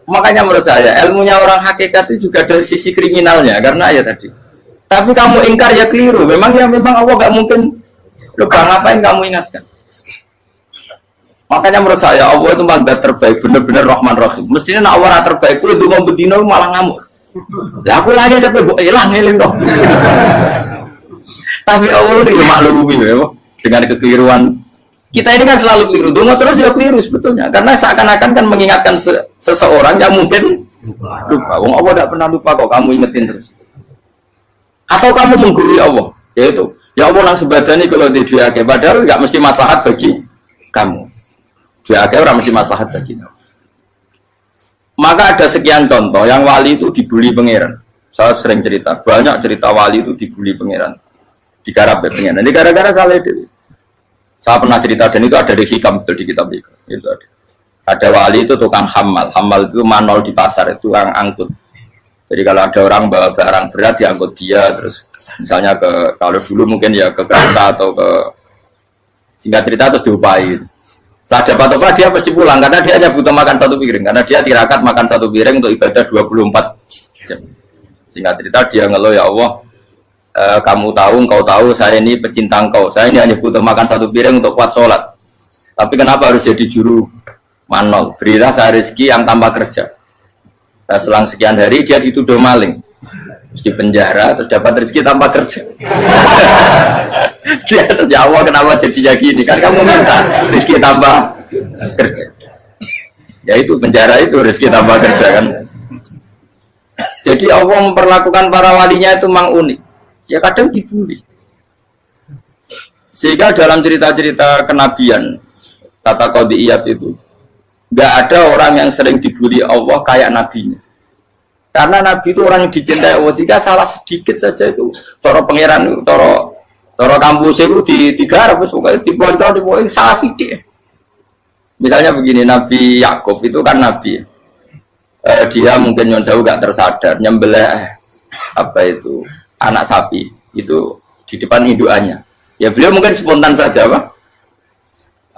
Makanya menurut saya ilmunya orang hakikat itu juga dari sisi kriminalnya karena ya tadi. Tapi kamu ingkar ya keliru. Memang Allah gak mungkin. Lupa ngapain kamu ingatkan? Makanya menurut saya Allah itu mandat terbaik, benar-benar Rahman Rahim. Mestinya nak Allah terbaik itu mau bedino malah ngamuk. Lah aku lagi tapi kok hilang eling dong. Tapi Allah itu maklumi ya, dengan kekeliruan. Kita ini kan selalu keliru. Dongo terus juga keliru sebetulnya. Karena seakan-akan kan mengingatkan seseorang yang mungkin lupa. Wong Allah tidak pernah lupa kok, kamu ingetin terus. Atau kamu menggurui Allah, yaitu ya Allah nang sebadani kalau di diake, padahal nggak mesti maslahat bagi kamu. Diake orang mesti maslahat bagi kamu. Maka ada sekian contoh yang wali itu dibully pangeran. Saya sering cerita, banyak cerita wali itu dibully pangeran. Digarap ya pangeran. Ini gara-gara salah itu. Saya pernah cerita dan itu ada di hikam di kitab itu. Itu ada. Ada wali itu tukang hamal. Hamal itu manol di pasar, itu tukang angkut. Jadi kalau ada orang bawa barang berat diangkut dia, terus misalnya kalau dulu mungkin ya ke kereta atau ke singkat cerita terus diupain. Setelah dapat apa dia pasti pulang karena dia hanya butuh makan satu piring, karena dia tirakat makan satu piring untuk ibadah 24 jam. Singkat cerita dia ngeluh, ya Allah, kamu tahu, engkau tahu saya ini pecinta engkau, saya ini hanya butuh makan satu piring untuk kuat sholat. Tapi kenapa harus jadi juru manol? Berilah saya rezeki yang tanpa kerja. Nah, selang sekian hari dia dituduh maling, terus di penjara, terus dapat rezeki tanpa kerja. Dia ya Allah kenapa jadinya gini? Kan kamu minta rezeki tanpa kerja. Ya itu penjara itu rezeki tanpa kerja kan. Jadi Allah memperlakukan para walinya itu memang unik. Ya kadang dibully. Sehingga dalam cerita-cerita kenabian tata qadiyat itu nggak ada orang yang sering dibully Allah kayak nabinya. Karena nabi itu orang yang dicintai Allah. Jika salah sedikit saja itu toro pangeran, toro kampus itu digarap, pokoknya dipontong, salah sedikit. Misalnya begini, Nabi Yakub itu kan nabi. Dia mungkin yang jauh nggak tersadar nyembelih apa itu anak sapi itu di depan indukannya. Ya beliau mungkin spontan saja, Pak.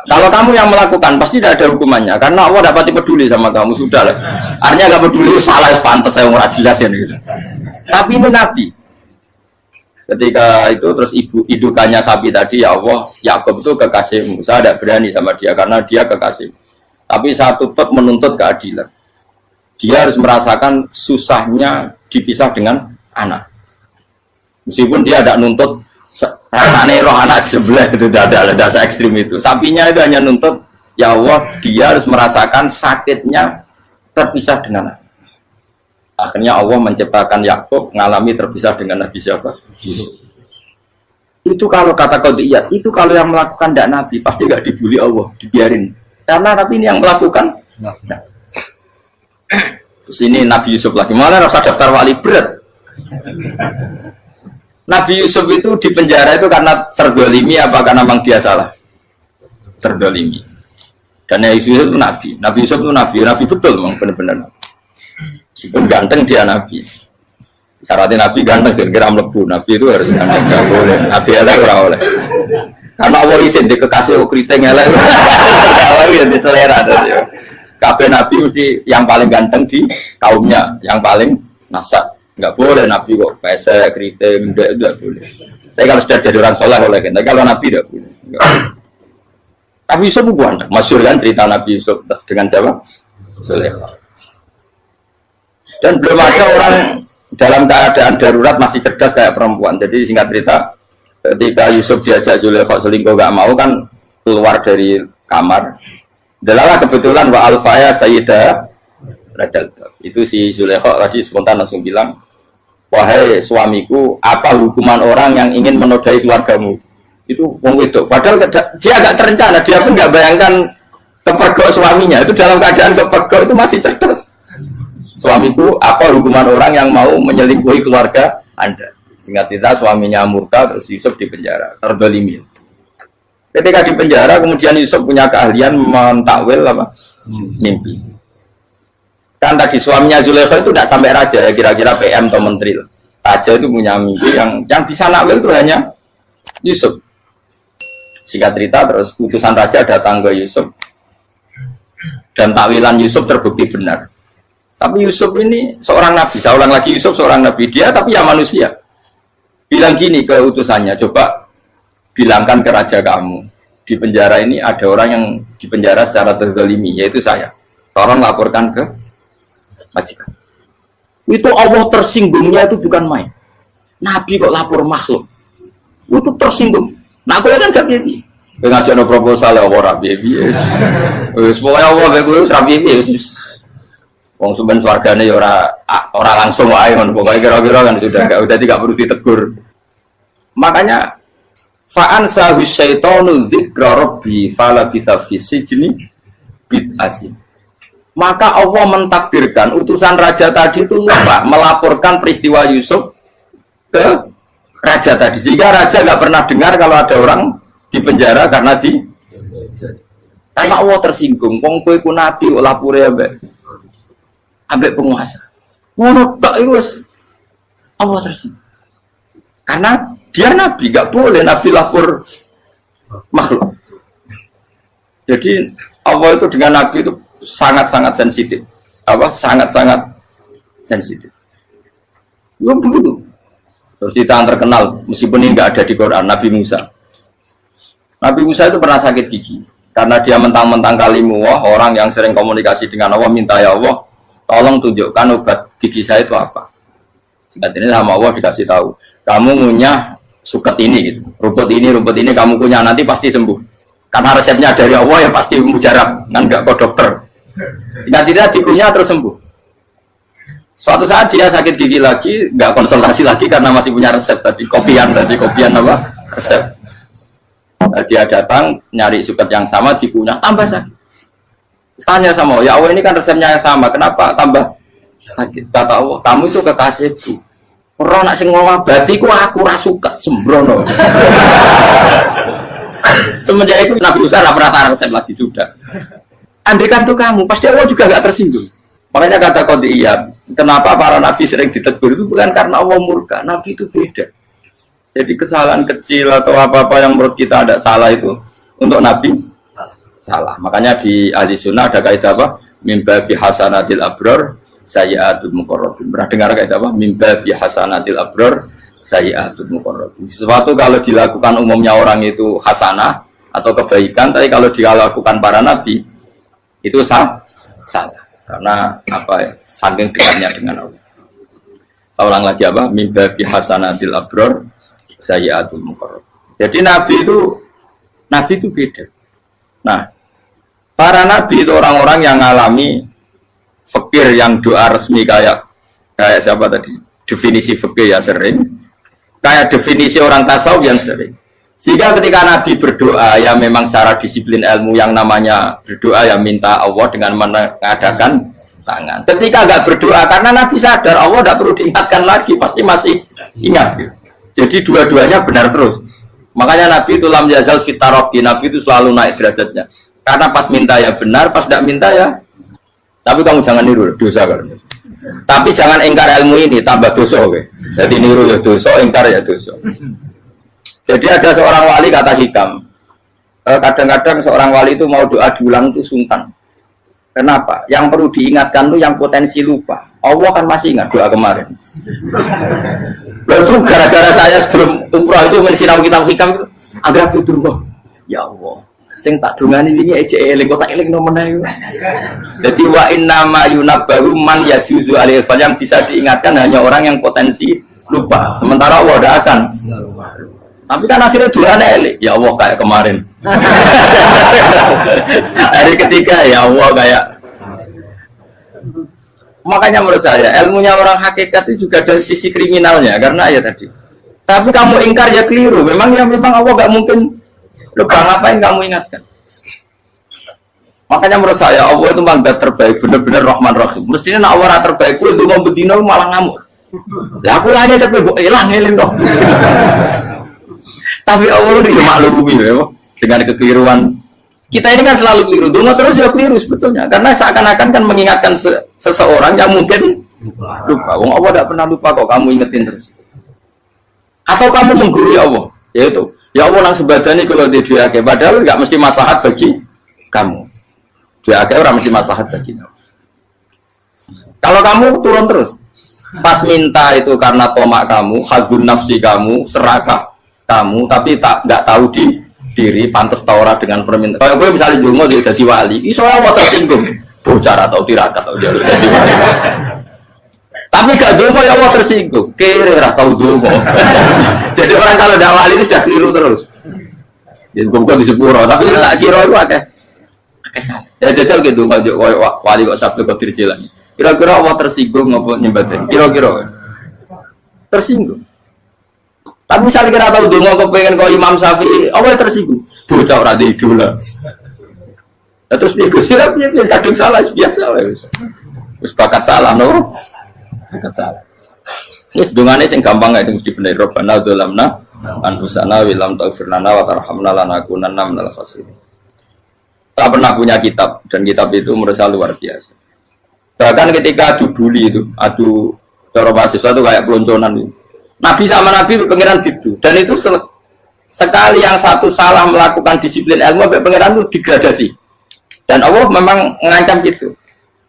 Kalau kamu yang melakukan pasti tidak ada hukumannya karena Allah dapat peduli sama kamu, sudah lah. Artinya nggak peduli, salah pantas saya mau jelasin gitu. Tapi ini Nabi. Ketika itu terus indukannya sapi tadi, ya Allah, Yakub itu kekasihmu. Saya tidak berani sama dia karena dia kekasih. Tapi saya tutup menuntut keadilan. Dia harus merasakan susahnya dipisah dengan anak. Meskipun dia tidak nuntut rasanya roh anak sebelah itu tidak ada se-ekstrim itu. Sapinya itu hanya nuntut, ya Allah, dia harus merasakan sakitnya terpisah dengan anak. Akhirnya Allah menciptakan Yakub mengalami terpisah dengan Nabi siapa? Yusuf. Itu kalau kata qadiyat, itu kalau yang melakukan tidak Nabi pasti nggak dibully Allah, dibiarin. Karena Nabi ini yang melakukan. Nah. Terus ini Nabi Yusuf lagi, mana rasa daftar wali berat. Nabi Yusuf itu di penjara itu karena terdolimi apa karena memang dia salah? Terdolimi. Dan Nabi Yusuf itu Nabi. Nabi Yusuf itu Nabi betul memang benar-benar. Meskipun ganteng dia Nabi. Syaratnya Nabi ganteng, kira-kira melebu. Nabi itu harus ganteng, nggak boleh. Nabi elek ora oleh. Karena Allah izin di kekasih keriting elek. Allah ya di selera. Kabeh Nabi mesti yang paling ganteng di kaumnya, yang paling nasab. Nggak boleh Nabi kok pesek, keriting, itu nggak boleh. Tapi kalau sudah jadi orang soleh boleh, tapi kalau Nabi tidak boleh. Nabi Yusuf itu ganteng. Masyhur kan cerita Nabi Yusuf dengan siapa? Zulaikha. Dan belum ada orang dalam keadaan darurat masih cerdas kayak perempuan. Jadi singkat cerita, ketika Yusuf diajak Zulaikha selingkuh nggak mau kan keluar dari kamar. Delalah kebetulan wa alfaya sayyidah Rajal. Itu si Zulaikha tadi spontan langsung bilang, wahai suamiku, apa hukuman orang yang ingin menodai keluargamu? Itu wong wedok. Padahal dia agak terencana, dia pun nggak bayangkan kepergok suaminya. Itu dalam keadaan kepergok itu masih cerdas. Suamiku, apa hukuman orang yang mau menyelingkuhi keluarga Anda? Singkat cerita suaminya murka, terus Yusuf di penjara, terdolimi. Ketika di penjara, kemudian Yusuf punya keahlian mentakwil apa? Mimpi. Kan tadi suaminya Zulaikha itu tidak sampai raja ya, kira-kira PM atau menteri. Raja itu punya mimpi yang bisa nakwil itu hanya Yusuf. Singkat cerita, terus utusan raja datang ke Yusuf dan takwilan Yusuf terbukti benar. Tapi Yusuf ini seorang nabi, saya ulang lagi, Yusuf seorang nabi, dia tapi ya manusia. Bilang gini ke utusannya, coba bilangkan ke raja kamu, di penjara ini ada orang yang di penjara secara terzalimi, yaitu saya. Tolong laporkan ke majikan. Itu Allah tersinggungnya itu bukan main. Nabi kok lapor makhluk. Itu tersinggung. Nah aku kan gak bibi. Ngajak no proposal ya ora bibi. Semuanya Allah begitu rabi bibi. Wong sumben swargane ya ora langsung wae ngono. Pokoke kira-kira kan sudah tidak perlu ditegur. Makanya fa'an sahu syaitanu dzikra rabbi fala bisa fi sijni bid'asi. Maka Allah mentakdirkan utusan raja tadi itu lupa melaporkan peristiwa Yusuf ke raja tadi, sehingga raja nggak pernah dengar kalau ada orang di penjara karena Allah tersinggung. Wong kowe ku nabi lapure ambek penguasa. Ngono tok iku wis Allah tersinggung. Karena dia nabi, nggak boleh nabi lapor makhluk. Jadi Allah itu dengan nabi itu sangat-sangat sensitif. Sangat-sangat sensitif. Ya begitu. Terus kita terkenal, meskipun ini nggak ada di Quran, Nabi Musa. Nabi Musa itu pernah sakit gigi. Karena dia mentang-mentang kalimullah, orang yang sering komunikasi dengan Allah, minta ya Allah, tolong tunjukkan obat gigi saya itu apa. Singkat ini sama Allah dikasih tahu. Kamu ngunyah suket ini, gitu. Rumput ini kamu kunyah, nanti pasti sembuh. Karena resepnya dari Allah ya pasti mujarab, kan nggak ke dokter. Singkat tidak dikunyah terus sembuh. Suatu saat dia sakit gigi lagi, nggak konsultasi lagi karena masih punya resep tadi kopian apa resep. Dia datang nyari suket yang sama dikunyah tambah sakit. Tanya sama ya Allah ini kan resepnya yang sama, kenapa tambah sakit? Kata Allah kamu itu kekasihku. Orang nak sing ngobatiku aku rasuket sembrono. Semenjak itu Nabi Musa nggak pernah resep lagi sudah. Andaikan tuh kamu, pasti Allah juga gak tersinggung. Makanya kata Qadiyat, kenapa para nabi sering ditegur itu bukan karena Allah murka, nabi itu beda. Jadi kesalahan kecil atau apa-apa yang menurut kita ada salah itu untuk nabi salah. Makanya di ahli sunnah ada kaidah apa? Mimba bihasanatil abror sayyi'atul muqarrabin. Pernah dengar kaidah apa? Mimba bihasanatil abror sayyi'atul muqarrabin. Sesuatu kalau dilakukan umumnya orang itu hasanah atau kebaikan, tapi kalau dilakukan para nabi itu salah. Karena apa ya? Saking dekatnya dengan Allah. Saya ulang lagi apa? Mimba bihasanatil abror sayyi'atul muqarrab. Jadi nabi itu beda. Nah, para nabi itu orang-orang yang mengalami fikir yang doa resmi kayak siapa tadi? Definisi fikir ya sering. Kayak definisi orang tasawuf yang sering. Sehingga ketika Nabi berdoa, ya memang secara disiplin ilmu yang namanya berdoa, ya minta Allah dengan mengadakan tangan. Ketika nggak berdoa, karena Nabi sadar Allah tidak perlu diingatkan lagi, pasti masih ingat. Jadi dua-duanya benar terus. Makanya Nabi itu lam yazal fitaroki, Nabi itu selalu naik derajatnya. Karena pas minta ya benar, pas tidak minta ya. Tapi kamu jangan niru, dosa kan. Tapi jangan ingkar ilmu ini, tambah dosa. Okay? Jadi niru ya dosa, ingkar ya dosa. Jadi ada seorang wali kata hikam, kadang-kadang seorang wali itu mau doa diulang itu sungkan. Kenapa? Yang perlu diingatkan itu yang potensi lupa. Allah kan masih ingat doa kemarin. Lalu gara-gara saya sebelum umrah itu mensinau kitab hikam itu, agar aku turun. Ya Allah, sing tak dungani ini aja eling kok tak eling nomor ae. Jadi wa inna ma yunabbahu man yajuzu alaihi yang bisa diingatkan hanya orang yang potensi lupa. Sementara Allah tidak akan. Tapi kan akhirnya doanya elik, ya Allah kayak kemarin. Hari ketiga ya Allah kayak. Makanya menurut saya ilmunya orang hakikat itu juga dari sisi kriminalnya karena ya tadi. Tapi kamu ingkar ya keliru. Memang Allah nggak mungkin lupa, ngapain kamu ingatkan? Makanya menurut saya Allah itu mandat terbaik, benar-benar Rahman Rahim. Mestinya nak Allah terbaik, itu mau bedino malah ngamuk. Lah aku hanya tapi hilang ngeling dong. Tapi Allah itu maklumi ya, dengan kekeliruan. Kita ini kan selalu keliru, dungo terus juga keliru sebetulnya. Karena seakan-akan kan mengingatkan seseorang yang mungkin lupa. Wong Allah tidak pernah lupa kok, kamu ingetin terus. Atau kamu menggurui Allah, yaitu ya Allah nang sebadani kalau dia diake, padahal nggak mesti maslahat bagi kamu. Diake orang mesti maslahat bagi kamu. Kalau kamu turun terus, pas minta itu karena tomak kamu, hadun nafsi kamu, serakah kamu, tapi nggak tahu diri pantas taura dengan permintaan. Kalau gue misalnya dungo dia jadi wali, iso Allah tersinggung. Bocah atau tirakat atau dia harus jadi wali. Tapi gak dongo ya Allah tersinggung. Kira ora tau dongo. Jadi orang kalau dakwah itu sudah keliru terus. Ya bukan di sepuro, tapi tak kira itu akeh. Ya jajal gitu ngajak wali kok sabtu kok dirjelan. Kira-kira Allah tersinggung apa nyembadani? Kira-kira tersinggung. Tapi misalnya kira tahu dongo kepengen kau Imam Syafi'i, Allah tersinggung. Bocah ora di idola. Nah, terus dia kusirap dia kadung salah biasa wes. Wis bakat salah no. Bakat salah. Ini dongane sing gampang ae mesti bener. Rabbana dzalamna anfusana wa lam taghfir lana wa tarhamna lanakunanna minal khasirin. Saya pernah punya kitab dan kitab itu menurut saya luar biasa. Bahkan ketika adu bully itu, adu cara mahasiswa itu kayak pelonconan itu. Nabi sama Nabi pengiran gitu dan itu sekali yang satu salah melakukan disiplin ilmu sampai pengiran itu degradasi. Dan Allah memang mengancam gitu.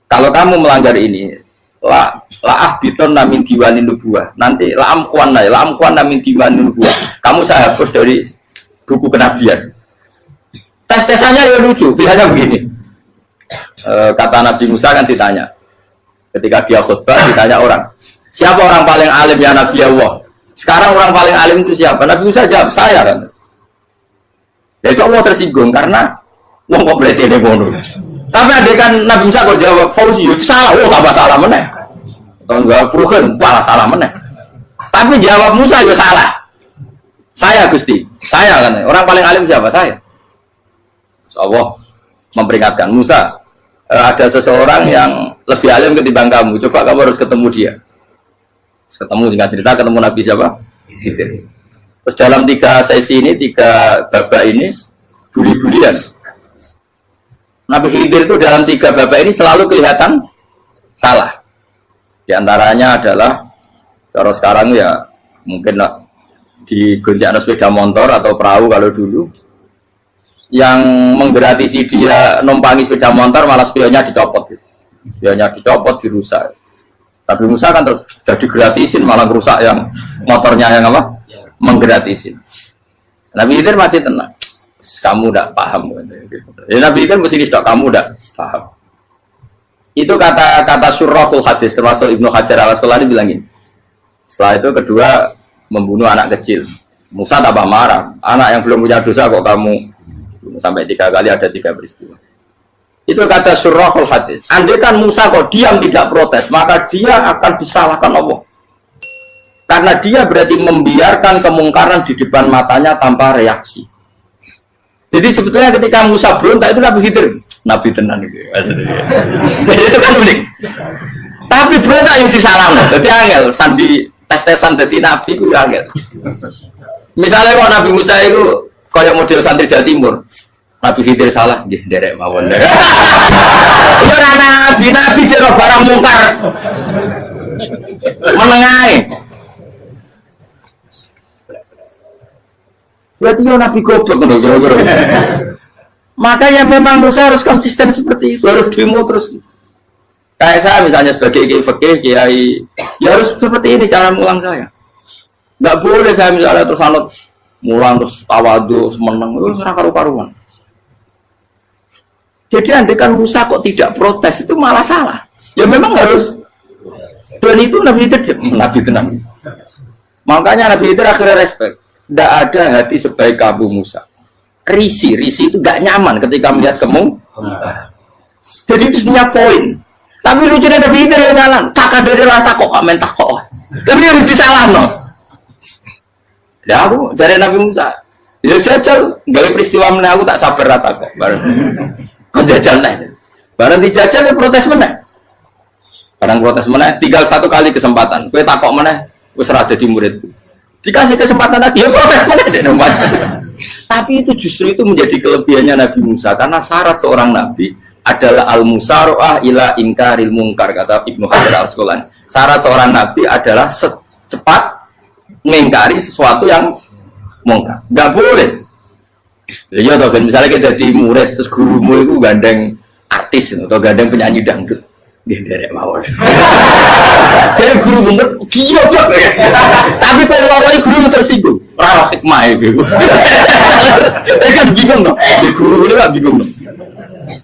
Kalau kamu melanggar ini, la ahbiton namin diwanin nubuah. Nanti la amkuan namin diwanin nubuah. Kamu saya hapus dari buku kenabian. Tes-tesannya ya lucu, pilihannya begini. Kata Nabi Musa kan ditanya, ketika dia khutbah ditanya orang, siapa orang paling alim ya Nabi Allah? Sekarang orang paling alim itu siapa? Nabi Musa jawab, saya kan. Jadi Allah tersinggung karena wong kok berarti ini bodoh. Tapi ada kan Nabi Musa kok jawab Fauzi, itu salah, tambah salah meneh. Atau enggak Fugen, malah salah meneh. Tapi jawab Musa itu salah. Saya Gusti, saya kan. Orang paling alim siapa? Saya. Allah memperingatkan Musa, ada seseorang yang lebih alim ketimbang kamu. Coba kamu harus ketemu dia. Ketemu tinggal cerita ketemu Nabi siapa? Khidir. Terus dalam 3 sesi ini, 3 babak ini buli-bulian. Nabi Khidir itu dalam 3 babak ini selalu kelihatan salah. Di antaranya adalah cara sekarang ya mungkin di gonjak sepeda motor atau perahu kalau dulu yang menggratisi dia numpangi sepeda motor malah spionnya dicopot gitu. Spionnya dicopot, dirusak. Tapi Musa kan sudah digratisin malah rusak yang motornya yang apa? Menggratisin. Nabi Khidir masih tenang. Kamu tidak paham. Ya, Nabi Khidir mesti tidak kamu tidak paham. Itu kata surahul hadis termasuk Ibnu Hajar al-Asqalani bilangin. Setelah itu kedua membunuh anak kecil. Musa tambah marah. Anak yang belum punya dosa kok kamu sampai 3 kali ada 3 peristiwa. Itu kata surahul hadis. Andai kan Musa kok diam tidak protes, maka dia akan disalahkan Allah. Karena dia berarti membiarkan kemungkaran di depan matanya tanpa reaksi. Jadi sebetulnya ketika Musa berontak itu Nabi Khidir, Nabi tenan gitu. Jadi itu kan unik. Tapi berontak yang disalahkan. Jadi angel sandi tes-tesan jadi Nabi itu angel. Misalnya kalau Nabi Musa itu kayak model santri Jawa Timur, Nabi Khidir salah, nggih derek mawon. Ora nabi jero barang mungkar. Menengae. Berarti yo nabi goblok ngono kira-kira. Makanya memang Musa harus konsisten seperti itu, harus demo terus. Kayak saya misalnya sebagai kiai, ya harus seperti ini cara mulang saya. Enggak boleh saya misalnya terus anut mulang terus tawadu semeneng itu serah karu-karuan. Jadi andekan Musa kok tidak protes itu malah salah. Ya memang harus. Dan itu Nabi tenang. Makanya Nabi itu akhirnya respect. Tidak ada hati sebaik kamu Musa. Risi itu gak nyaman ketika melihat kamu. Jadi itu punya poin. Tapi lucunya Nabi itu yang jalan. Kakak dari rasa kok kamen takok. Tapi harus disalah no. Ya aku dari Nabi Musa. Ya jajal, gak peristiwa mana aku tak sabar rata kok. Kau jajal nih. Barang dijajal ya protes mana? Barang protes mana? Tinggal 1 kali kesempatan. Kue takok mana? Kue serah jadi muridku. Dikasih kesempatan lagi, ya protes mana? Tapi itu justru itu menjadi kelebihannya Nabi Musa. Karena syarat seorang Nabi adalah al-musara'ah ila ingkaril mungkar, kata Ibnu Hajar al-Asqalani. Syarat seorang Nabi adalah secepat mengingkari sesuatu yang mungkar. Gak boleh. Ya toh kan misalnya kita jadi murid terus gurumu itu gandeng artis atau gandeng penyanyi dangdut dia derek mawon. Jadi guru bener gila banget. Tapi kalau orang guru tersinggung, ora hikmah itu. Kan bingung loh. Di guru itu kan bingung loh.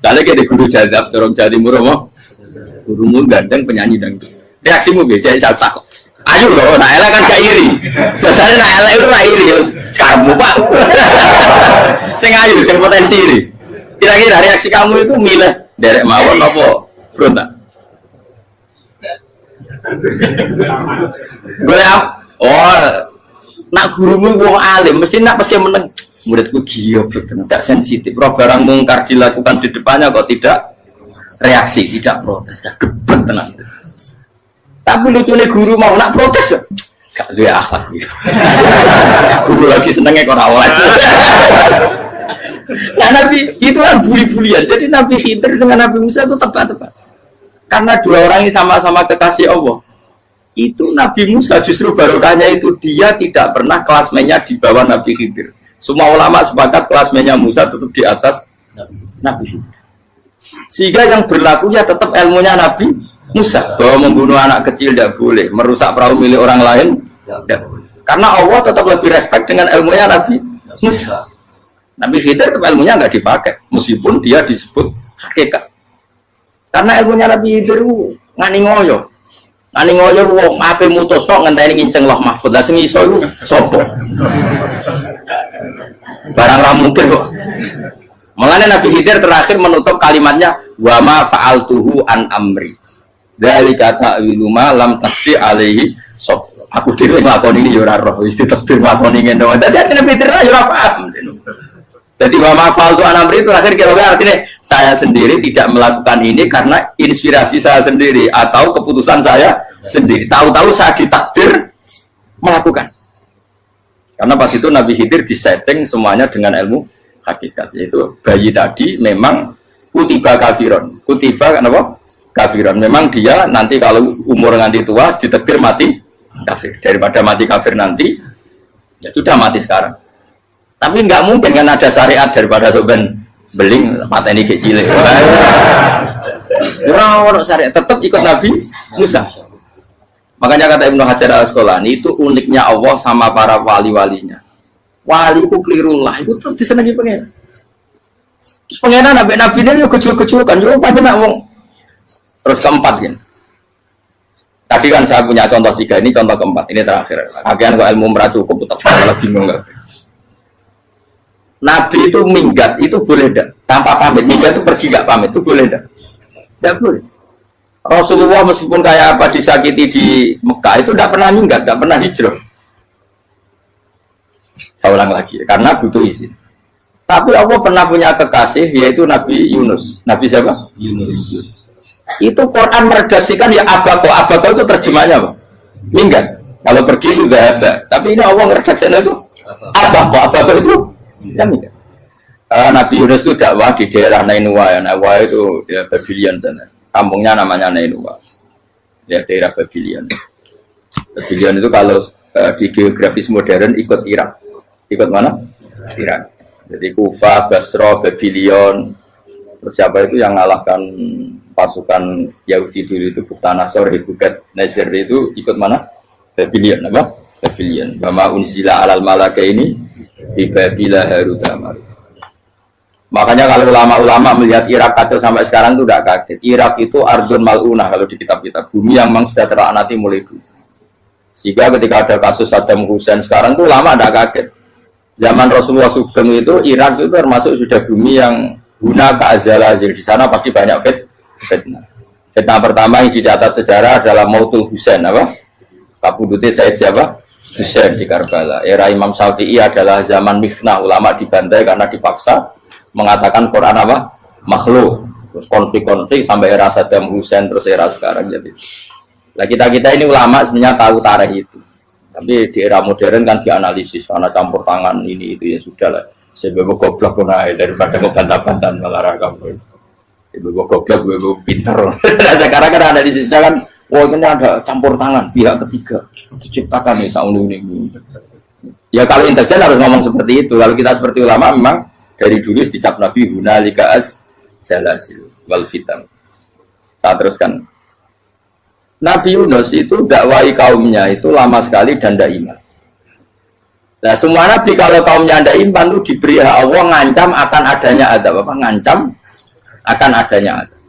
Kalau kayak di guru jadab dorong jadi murah mau gurumu gandeng penyanyi dangdut. Reaksimu piye? Jadi tak. Ayo loh, nak elek kan gak iri. Biasanya nak elek itu gak iri. Kamu Pak. Sing ayu, sing potensi iri. Kira-kira reaksi kamu itu milih derek mawon apa berontak? Boleh nak gurumu wong alim mesti nak pasti meneng muridku gila tidak sensitif roh barang mungkar dilakukan di depannya kok tidak reaksi tidak protes ya gebet tenang tapi lucunya guru mau nak protes ya gak ada akhlak gitu guru lagi senengnya kok rawat nah Nabi itu kan buli-bulian jadi Nabi Khidir dengan Nabi Musa itu tepat-tepat karena dua orang ini sama-sama kekasih Allah itu Nabi Musa justru barokahnya itu dia tidak pernah kelasmennya di bawah Nabi Khidir. Semua ulama sepakat kelasmennya Musa tetap di atas Nabi Khidir. Sehingga yang berlakunya tetap ilmunya Nabi Musa bahwa membunuh anak kecil tidak boleh, merusak perahu milik orang lain tidak boleh. Karena Allah tetap lebih respect dengan ilmunya Nabi Musa. Nabi Khidir tetap ilmunya nggak dipakai meskipun dia disebut hakikat. Karena ilmunya Nabi Khidir ngani ngoyo. Ani ngoyo wong ape mutus kok ngenteni nginceng Loh Mahfud. Lah sing iso iku sapa? Barang ra mungkin kok. Mulane Nabi Khidir terakhir menutup kalimatnya wa ma fa'altuhu an amri. Dzalika ta'wilu ma lam tasdi alaihi sab. Aku dhewe nglakoni ya ora roh, wis ditakdir nglakoni ngene. Dadi Nabi Khidir ya ora paham. Jadi wa ma fa'altu an amri itu akhir kira-kira artinya saya sendiri tidak melakukan ini karena inspirasi saya sendiri atau keputusan saya sendiri. Tahu-tahu saya ditakdir melakukan. Karena pas itu Nabi Khidir disetting semuanya dengan ilmu hakikat. Yaitu bayi tadi memang kutiba kafiron. Kutiba kenapa? Kafiron. Memang dia nanti kalau umur nganti tua ditakdir mati kafir. Daripada mati kafir nanti ya sudah mati sekarang. Tapi nggak mungkin kan ada syariat daripada soben beling mata ini kecil. Orang syariat tetap ikut Nabi Musa. Makanya kata Ibnu Hajar Al-Asqalani itu uniknya Allah sama para wali-walinya. Wali itu kelirullah itu tetap disenangi pengen. Terus pengenan nabi-nabi ini juga kecil-kecil kan, juga pada nak wong. Terus keempat kan. Tadi kan saya punya contoh 3 ini contoh keempat ini terakhir. Akhirnya kok ilmu merah cukup tetap malah bingung nggak. Nabi itu minggat itu boleh tidak tanpa pamit, minggat itu pergi nggak pamit itu boleh tidak? Tidak boleh. Rasulullah meskipun kayak apa disakiti di Mekah itu tidak pernah minggat, tidak pernah hijrah. Saya ulang lagi karena butuh izin. Tapi Allah pernah punya kekasih yaitu Nabi Yunus. Nabi siapa? Yunus. Itu Quran meredaksikan ya abako itu terjemahnya apa? Minggat. Kalau pergi itu tidak ada. Tapi ini Allah meredaksikan itu abako itu ya minggat. Nabi Yunus itu dakwah di daerah Nainua ya. Nainua itu ya Babylon sana. Kampungnya namanya Nainua. Ya daerah Babylon. Babylon itu kalau di geografis modern ikut Irak. Ikut mana? Irak. Jadi Kufa, Basra, Babylon. Terus siapa itu yang mengalahkan pasukan Yahudi dulu itu Buktanasor, Hebukat, Nasir itu ikut mana? Babylon apa? Babylon. Bama unzila alal malaka ini di Babila Harutama. Makanya kalau ulama-ulama melihat Irak kacau sampai sekarang itu tidak kaget. Irak itu ardun mal'unah kalau di kitab-kitab. Bumi yang memang sudah terlaknati mulai dulu. Sehingga ketika ada kasus Saddam Hussein sekarang itu ulama tidak kaget. Zaman Rasulullah Sugeng itu Irak itu termasuk sudah bumi yang guna keazalah. Jadi di sana pasti banyak fitnah. Fitnah pertama yang dicatat sejarah adalah Mautul Husain apa? Kabudutnya Said siapa? Husain di Karbala. Era Imam Syafi'i adalah zaman mifnah, ulama dibantai karena dipaksa mengatakan Quran apa? Makhluk. Terus konflik-konflik sampai era Saddam Hussein terus era sekarang jadi. Nah kita ini ulama sebenarnya tahu tarikh itu. Tapi di era modern kan dianalisis karena campur tangan ini itu ya sudah lah. Sebab goblok pun daripada ngebantah-bantah malah kamu. Ibu goblok, ibu pinter. Sekarang kan analisisnya kan, wah ini ada campur tangan pihak ketiga diciptakan nih saunu ini. Ya kalau intelijen harus ngomong seperti itu. Kalau kita seperti ulama memang dari dulu dicap Nabi hunalika az-zalazil wal fitan. Saya teruskan. Nabi Yunus itu dakwai kaumnya itu lama sekali dan tidak iman. Nah semua nabi kalau kaumnya tidak iman itu diberi hak Allah ngancam akan adanya azab apa? Ngancam akan adanya azab.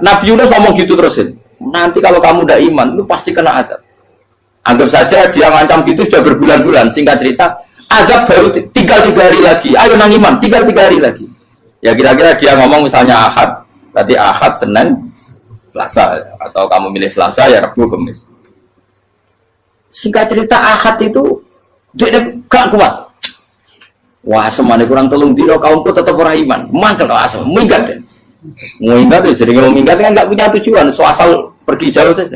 Nabi Yunus ngomong gitu terus. nanti kalau kamu udah iman, lu pasti kena azab. Anggap saja dia ngancam gitu sudah berbulan-bulan. Singkat cerita, azab baru tinggal 3 hari lagi. Ayo nang iman, tinggal 3 hari lagi. Ya kira-kira dia ngomong misalnya Ahad, berarti Ahad, Senin, Selasa, atau kamu milih Selasa ya Rabu, Kamis. Singkat cerita Ahad itu dia gak kuat. Wah, semuanya kurang tolong dino kaumku tetap orang iman. Mantel asal minggat deh. Minggat ya jadi kalau minggat kan nggak punya tujuan, so asal pergi jauh saja.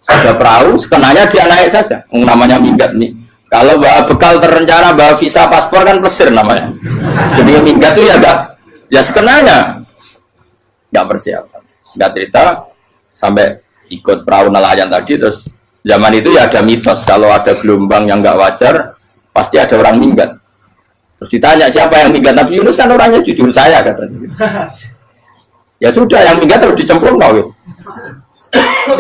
Ada perahu, sekenanya dia naik saja. Namanya minggat nih. Kalau bawa bekal terencana, bawa visa, paspor kan plesir namanya. Jadi minggat itu ya enggak, ya sekenanya nggak persiapan. Singkat cerita sampai ikut perahu nelayan tadi, terus zaman itu ya ada mitos kalau ada gelombang yang nggak wajar pasti ada orang minggat. Terus ditanya siapa yang minggat, Nabi Yunus kan orangnya jujur, saya katanya. Ya sudah, yang minggat terus dicemplung ya,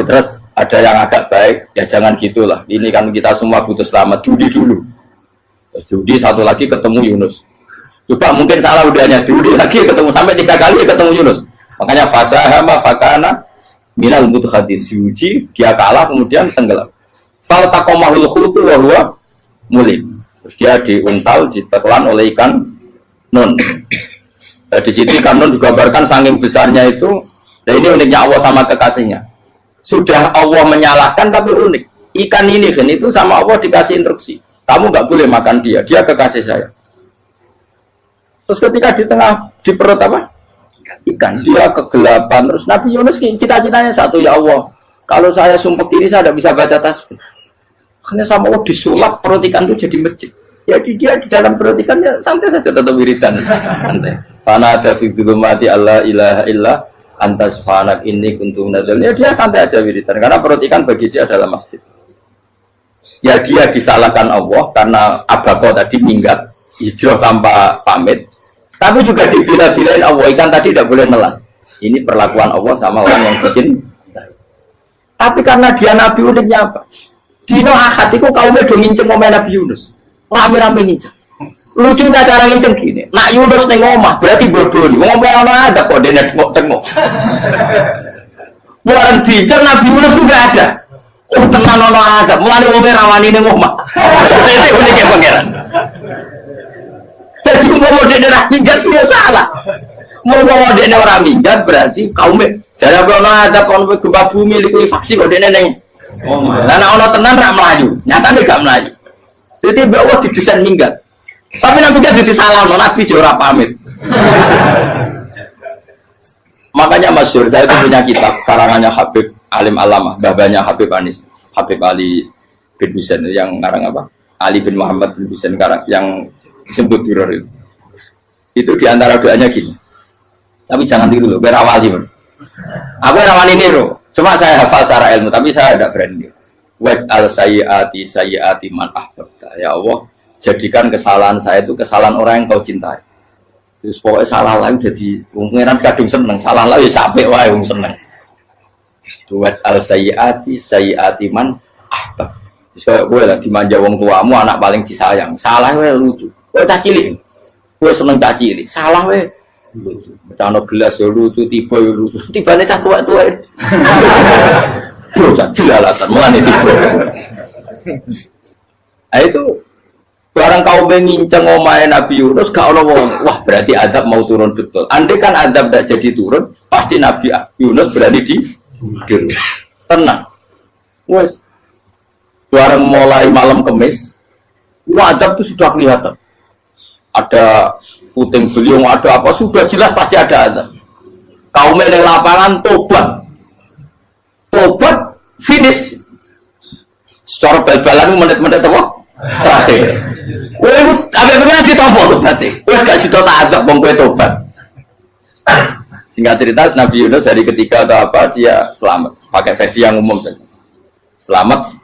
terus ada yang agak baik, ya jangan gitulah. Ini kan kita semua butuh selamat, judi dulu. Terus judi satu lagi ketemu Yunus. Coba mungkin salah udahnya, judi lagi ketemu sampai 3 kali ketemu Yunus. Makanya fasahama fakana minal mudkhadin, diuji dia kalah kemudian tenggelam. Fal taqamahul khutu wa huwa mulim. Terus dia diuntal, ditelan oleh ikan nun. Di situ ikan nun digambarkan saking besarnya itu. Dan ini uniknya Allah sama kekasihnya. Sudah Allah menyalahkan tapi unik. Ikan ini kan itu sama Allah dikasih instruksi. Kamu nggak boleh makan dia, dia kekasih saya. Terus ketika di tengah di perut apa? Ikan, dia kegelapan. Terus Nabi Yunus cita-citanya satu, ya Allah, kalau saya sumpah diri saya tidak bisa baca tasbih. Karena sama Allah disulap perut ikan itu jadi masjid. Ya dia di dalam perut ikannya santai saja tetap wiridan. Santai. Karena ada fi'il mati Allah ilaha illa antas fanak ini kuntum nadal. Ya dia santai aja wiridan karena perut ikan bagi dia adalah masjid. Ya dia disalahkan Allah karena abako tadi minggat hijrah tanpa pamit. Tapi juga dibila-bilain Allah, ikan tadi tidak boleh nelan. Ini perlakuan Allah sama orang yang bikin. Tapi karena dia Nabi uniknya apa? Dino Ahad itu kaumnya udah nginceng ngomong Nabi Yunus. Rame-rame nginceng. Lucunya cara nginceng gini. Nak Yunus nih ngomah, berarti bodoh. Ngomong orang ada kok, dia tengok. Bukan dinceng Nabi Yunus itu gak ada. Oh tenang orang ada, mulai ngomong rawani nih ngomah. Itu uniknya pangeran. Jadi ngomong dia orang minggat itu salah. Ngomong dia orang minggat berarti kaumnya. Jadi orang ada kaumnya gempa bumi, likuifaksi kok dia neng. Oh, karena ono tenan rak melayu, nyatanya gak melayu. Jadi bahwa didesain minggat. Tapi Nabi kan jadi salah, Nabi jora pamit. Makanya masyhur, saya itu punya kitab karangannya Habib Alim Alama, babanya Habib Anis, Habib Ali bin Husain yang ngarang apa? Ali bin Muhammad bin Husain karang yang disebut Duror itu. Itu diantara doanya gini. Tapi jangan tiru loh, biar awali. Aku rawani niru. Cuma saya hafal secara ilmu, tapi saya tidak berani. Waj'al sayyiati man ahbabta. Ya Allah, jadikan kesalahan saya itu kesalahan orang yang kau cintai. Terus pokoknya salah lagi jadi pengiran kadung seneng, salah lagi sampai wae wong seneng. Waj'al sayyiati man ahbab. Terus kayak gue lah dimanja wong tuamu, anak paling disayang. Salah wae lucu. Kowe cah cilik. Kowe seneng cah cilik. Salah wae Becano gelas ya lucu, tiba ya lucu. Tibane cah tuwek-tuwek. Bocah jelalatan mulane tiba. Nah itu barang kau menginceng omahe Nabi Yunus gak ono wong. Wah, berarti adab mau turun betul. Andai kan adab tidak jadi turun, pasti Nabi Yunus berani di tenang. Wes. Barang mulai malam Kamis, adab itu sudah kelihatan. Ada puting beliung, ada apa, sudah jelas pasti ada azab. Kaum yang lapangan tobat finish secara bal-balan menit-menit apa? Terakhir apa benar ditompok berarti wes gak situ tak azab bang kue tobat. Singkat cerita Nabi Yunus hari ketiga atau apa dia selamat, pakai versi yang umum saja selamat.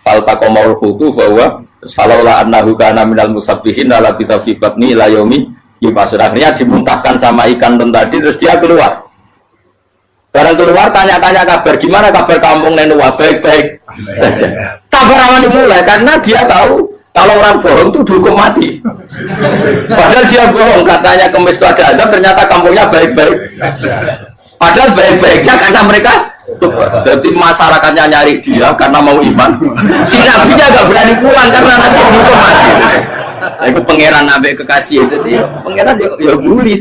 Faltaqamaul hutu bahwa falaulah annahu kana minal musabbihin la labitha fi batni ila yaumi yub'atsun. Akhirnya dimuntahkan sama ikan tadi terus dia keluar. Barang keluar tanya-tanya kabar, gimana kabar kampung Nenua? Baik-baik saja. Kabar awan dimulai karena dia tahu kalau orang bohong itu dihukum mati. Padahal dia bohong, katanya Kemis itu ada azab, ternyata kampungnya baik-baik. Padahal baik-baiknya karena mereka Jadi masyarakatnya nyari dia karena mau iman. Si nabinya gak berani pulang karena nanti hukum mati. Itu pangeran nabi kekasih itu dia. Pangeran ya bully.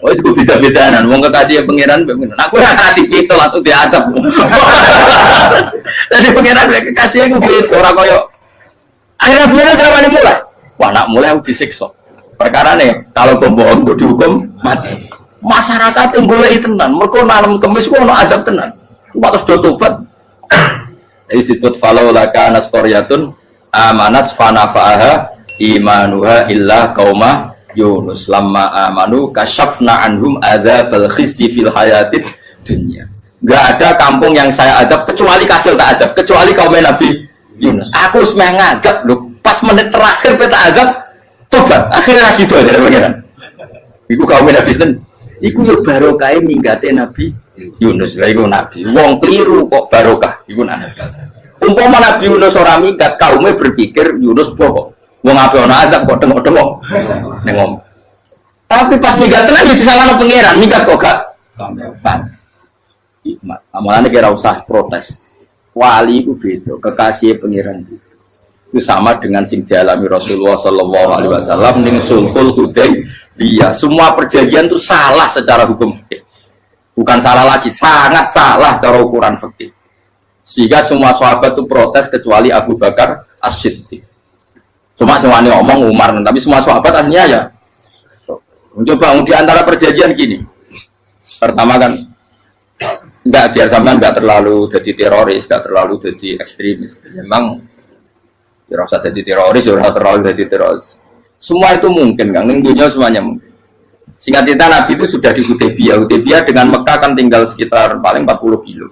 Oh itu beda-bedaan. Mau kekasih pangeran. Aku hati itu atau diadab. Jadi pangeran kekasih itu gitu. Orang koyo. Akhirnya pangeran selama mulai. Wah nak mulai aku disiksa. Perkara nih kalau bohong itu dihukum mati. Masyarakat yang boleh tenan, mereka nalam kemis ku ono adab tenan. Waktu sudah tobat. Disebut falau laka naskoryatun amanat fanafa'aha imanuha illa qauma Yunus lamma amanu kasyafna anhum adzabal khizyi fil hayatid dunya. Enggak ada kampung yang saya adab kecuali kasih tak adab, kecuali kaum Nabi Yunus. Aku semeh ngadab lho, pas menit terakhir peta adab tobat. Akhirnya sido aja pangeran. Iku kaum Nabi ten. Iku yo barokah minggate Nabi Yunus. Lah iku nabi. Wong keliru kok barokah iku nabi. Umpama Nabi Yunus ora minggat, kaume berpikir Yunus bokok. Wong ape ana azab kok tengok-tengok. Ning ngomong. Tapi pas minggat tenan yo disalahno pangeran, minggat kok gak. Hikmat. Amalane kira usah protes. Wali iku beda, kekasih pangeran itu sama dengan sing dialami Rasulullah sallallahu alaihi wasallam ning sulhul Hudaybiyah. Semua perjanjian itu salah secara hukum fikih. Bukan salah lagi, sangat salah cara ukuran fikih. Sehingga semua sahabat itu protes kecuali Abu Bakar As-Siddiq. Cuma semuanya ngomong Umar, tapi semua sahabat akhirnya ya mencoba di antara perjanjian gini. Pertama kan enggak biar sampean enggak terlalu jadi teroris, enggak terlalu jadi ekstremis. Memang ya usah jadi teroris, ya terlalu jadi teroris. Semua itu mungkin, kan? Dunia semuanya mungkin. Singkat cerita Nabi itu sudah di Hudaybiyah. Hudaybiyah dengan Mekah kan tinggal sekitar paling 40 kilo.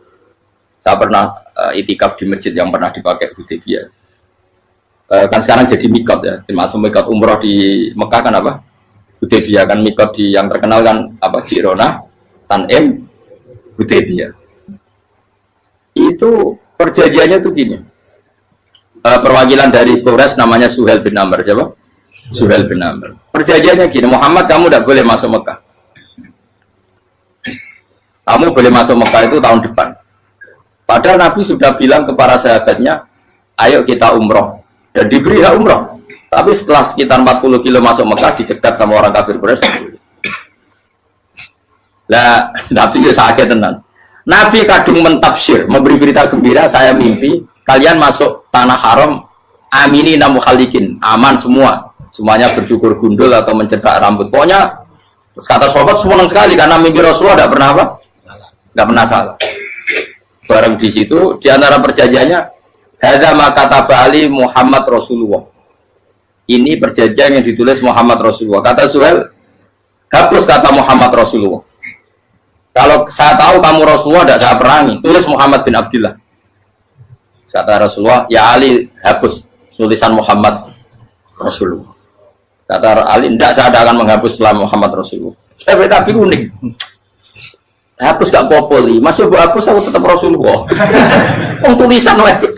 Saya pernah itikaf di masjid yang pernah dipakai Hudaybiyah. Kan sekarang jadi mikot ya. Termasuk mikot umroh di Mekah kan apa? Hudaybiyah kan mikot di yang terkenal kan apa? Jirona, Tanim, Hudaybiyah. Itu perjanjiannya tuh gini. Perwakilan dari Quraisy namanya Suhail bin Amr, siapa? Suhail bin Amr. Perjanjiannya gini, Muhammad kamu tidak boleh masuk Mekah. Kamu boleh masuk Mekah itu tahun depan. Padahal Nabi sudah bilang ke para sahabatnya, ayo kita umroh. Dan diberi hak umroh. Tapi setelah sekitar 40 kilo masuk Mekah, dicegat sama orang kafir Quraisy. Lah, Nabi itu sakit tenan. Nabi kadung mentafsir, memberi berita gembira, saya mimpi kalian masuk tanah haram amini namukhalikin, aman semua, semuanya bercukur gundul atau mencetak rambut. Pokoknya kata sahabat senang sekali karena mimpi Rasulullah tidak pernah apa? Tidak pernah salah. Bareng di situ di antara perjanjiannya hadza ma kataba ali Muhammad Rasulullah. Ini perjanjian yang ditulis Muhammad Rasulullah. Kata Suhail, hapus kata Muhammad Rasulullah. Kalau saya tahu kamu Rasulullah tidak saya perangi, tulis Muhammad bin Abdullah. Kata Rasulullah, ya Ali hapus tulisan Muhammad Rasulullah. Kata Ali, tidak saya akan menghapus setelah Muhammad Rasulullah. Saya tapi unik. Hapus gak populi, masih gue hapus aku tetap Rasulullah. Tulisan wajib.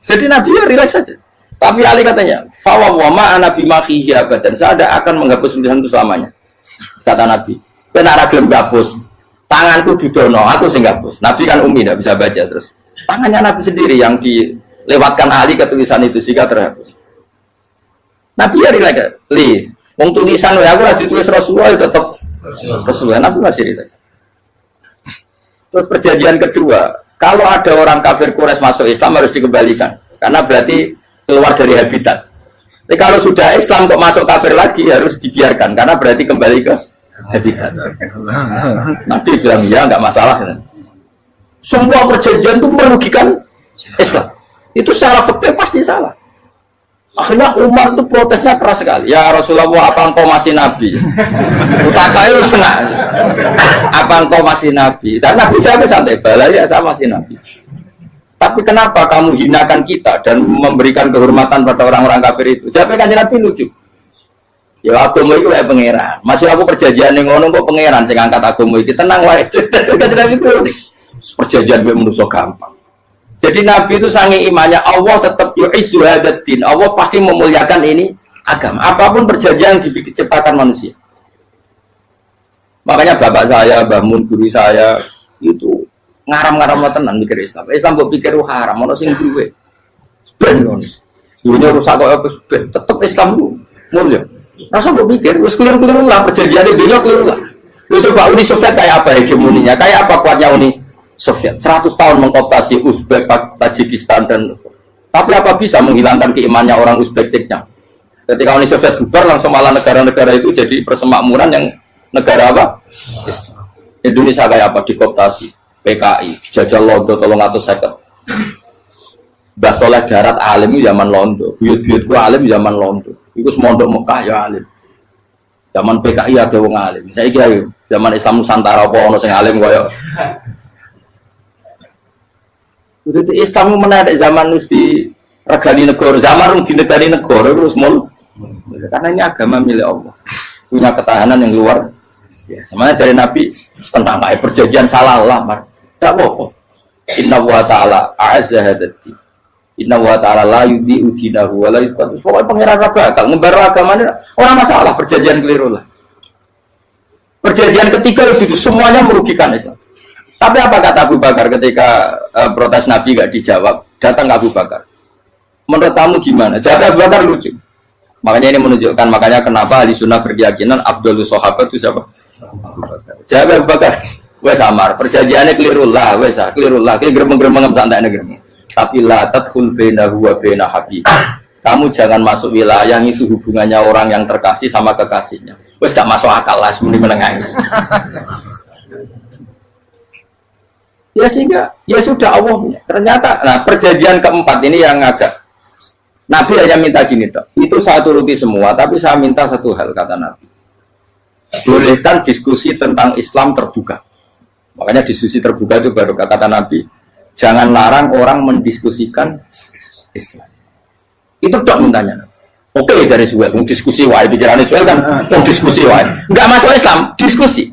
Jadi Nabi ya relax saja. Tapi Ali katanya, fawwama ana bimakhihi abadan. Saya tidak akan menghapus tulisan itu selamanya. Kata Nabi, benar gelem hapus. Tanganku didono, aku sing hapus. Nabi kan umi tidak bisa baca terus. Tangannya Nabi sendiri yang dilewatkan Ali ke tulisan itu sehingga terhapus. Nabi ya relax. Wong tulisan aku lagi tulis Rasulullah tetap Rasulullah. Aku masih relax. Terus perjanjian kedua, kalau ada orang kafir Quraisy masuk Islam harus dikembalikan karena berarti keluar dari habitat. Tapi kalau sudah Islam kok masuk kafir lagi harus dibiarkan karena berarti kembali ke habitat. Nabi bilang ya nggak masalah. Semua perjanjian itu merugikan Islam. Itu secara fikih pasti salah. Akhirnya Umar itu protesnya keras sekali. Ya Rasulullah, apa engkau masih Nabi? Utakai senang. Apa engkau masih Nabi? Dan Nabi saya santai bala ya saya masih Nabi. Tapi kenapa kamu hinakan kita dan memberikan kehormatan pada orang-orang kafir itu? Jawabnya kan Nabi lucu. Ya agama itu kayak pangeran. Masih aku perjanjian yang ngono kok pangeran sing angkat agama iki tenang wae. Perjanjian gue menurut gampang. Jadi Nabi itu sange imannya Allah tetap yu'izzu hadzal-din. Allah pasti memuliakan ini agama. Apapun perjanjian yang diciptakan manusia. Makanya bapak saya, Mbah Mun, guru saya itu ngaram-ngaram tenan mikir Islam. Islam mbok pikir haram, ono sing duwe. Ben ngono. Dunia rusak kok apa ben tetep Islam ku mulya. Rasa mbok pikir wis keliru-keliru lah perjanjiane dunia keliru lah. Lu coba Uni Soviet kayak apa hegemoninya? Kayak apa kuatnya Uni Soviet? 100 tahun mengkooptasi Uzbek, Tajikistan dan tapi apa bisa menghilangkan keimannya orang Uzbek Ceknya? Ketika Uni Soviet bubar langsung malah negara-negara itu jadi persemakmuran yang negara apa? Indonesia kayak apa dikooptasi? PKI, jajal Londo tolong atau seket. Mbah Soleh Darat alim zaman Londo, buyut-buyutku alim zaman Londo. Iku semondok Mekah ya alim. Zaman PKI ada wong alim. Saiki ayo zaman Islam Nusantara apa ono sing alim kaya. Jadi Islam menarik zaman mesti regani negara, zaman di negara negara terus mul. Karena ini agama milik Allah, punya ketahanan yang luar. Ya, semuanya dari Nabi tentang kayak perjanjian salah lamar. Tak apa. Inna wa ta'ala a'azza hadati. Inna wa ta'ala la yudhi'u dinahu wa la yudhi'u. Pokoknya pengiran bakal ngembar agamanya orang masalah perjanjian keliru lah. Perjanjian ketiga itu semuanya merugikan Islam. Tapi apa kata Abu Bakar ketika protes Nabi gak dijawab? Datang Abu Bakar. Menurut kamu gimana? Jawab Abu Bakar lucu. Makanya ini menunjukkan makanya kenapa ahli sunnah berkeyakinan Abdul Sahabat itu siapa? Abu Bakar. Jawab Abu Bakar. Wes amar. Perjanjiannya keliru lah. Wes keliru lah. Kita geremeng-geremeng santai geremeng. Tapi la tadkhul bainahu wa baina habib. Kamu jangan masuk wilayah yang itu hubungannya orang yang terkasih sama kekasihnya. Wes gak masuk akal lah semuanya menengah. Ya sehingga ya sudah Allah ternyata nah perjanjian keempat ini yang agak Nabi hanya minta gini toh itu saya turuti semua tapi saya minta satu hal kata Nabi bolehkan diskusi tentang Islam terbuka makanya diskusi terbuka itu baru kata Nabi jangan larang orang mendiskusikan Islam itu dok mintanya oke dari Suel diskusi wae pikirannya Suel kan diskusi wae nggak masuk Islam diskusi.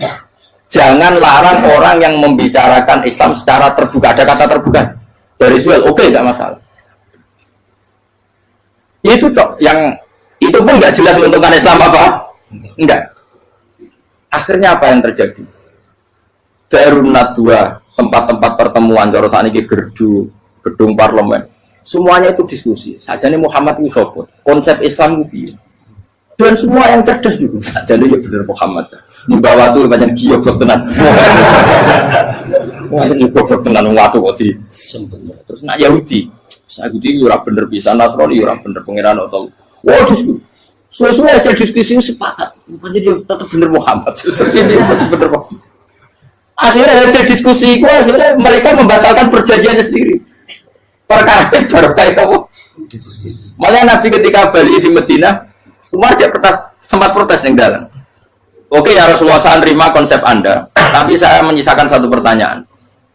Jangan larang orang yang membicarakan Islam secara terbuka. Ada kata terbuka dari Suel, oke, nggak masalah. Itu kok yang itu pun nggak jelas menentukan Islam apa, enggak. Akhirnya apa yang terjadi? Darun Nadwa, tempat-tempat pertemuan, jorosan ini gerdu, gedung parlemen, semuanya itu diskusi. Sajane Muhammad itu sopot, konsep Islam itu. Dan semua yang cerdas juga sajane ya benar Muhammad. Membawa tuh banyak giok tenan. Banyak giok tenan waktu kok di. Terus nak Yahudi ora bener bisa, Nasrani ora bener pangeran atau. Wah diskusi. Suwe-suwe hasil diskusi sepakat. Jadi tetap bener Muhammad. Bener kok. Akhirnya hasil diskusi itu akhirnya mereka membatalkan perjanjiannya sendiri. Perkara baru kayak apa? Malah Nabi ketika balik di Madinah, Umar sempat protes yang dalam. Oke ya Rasulullah saya terima konsep Anda, tapi saya menyisakan satu pertanyaan.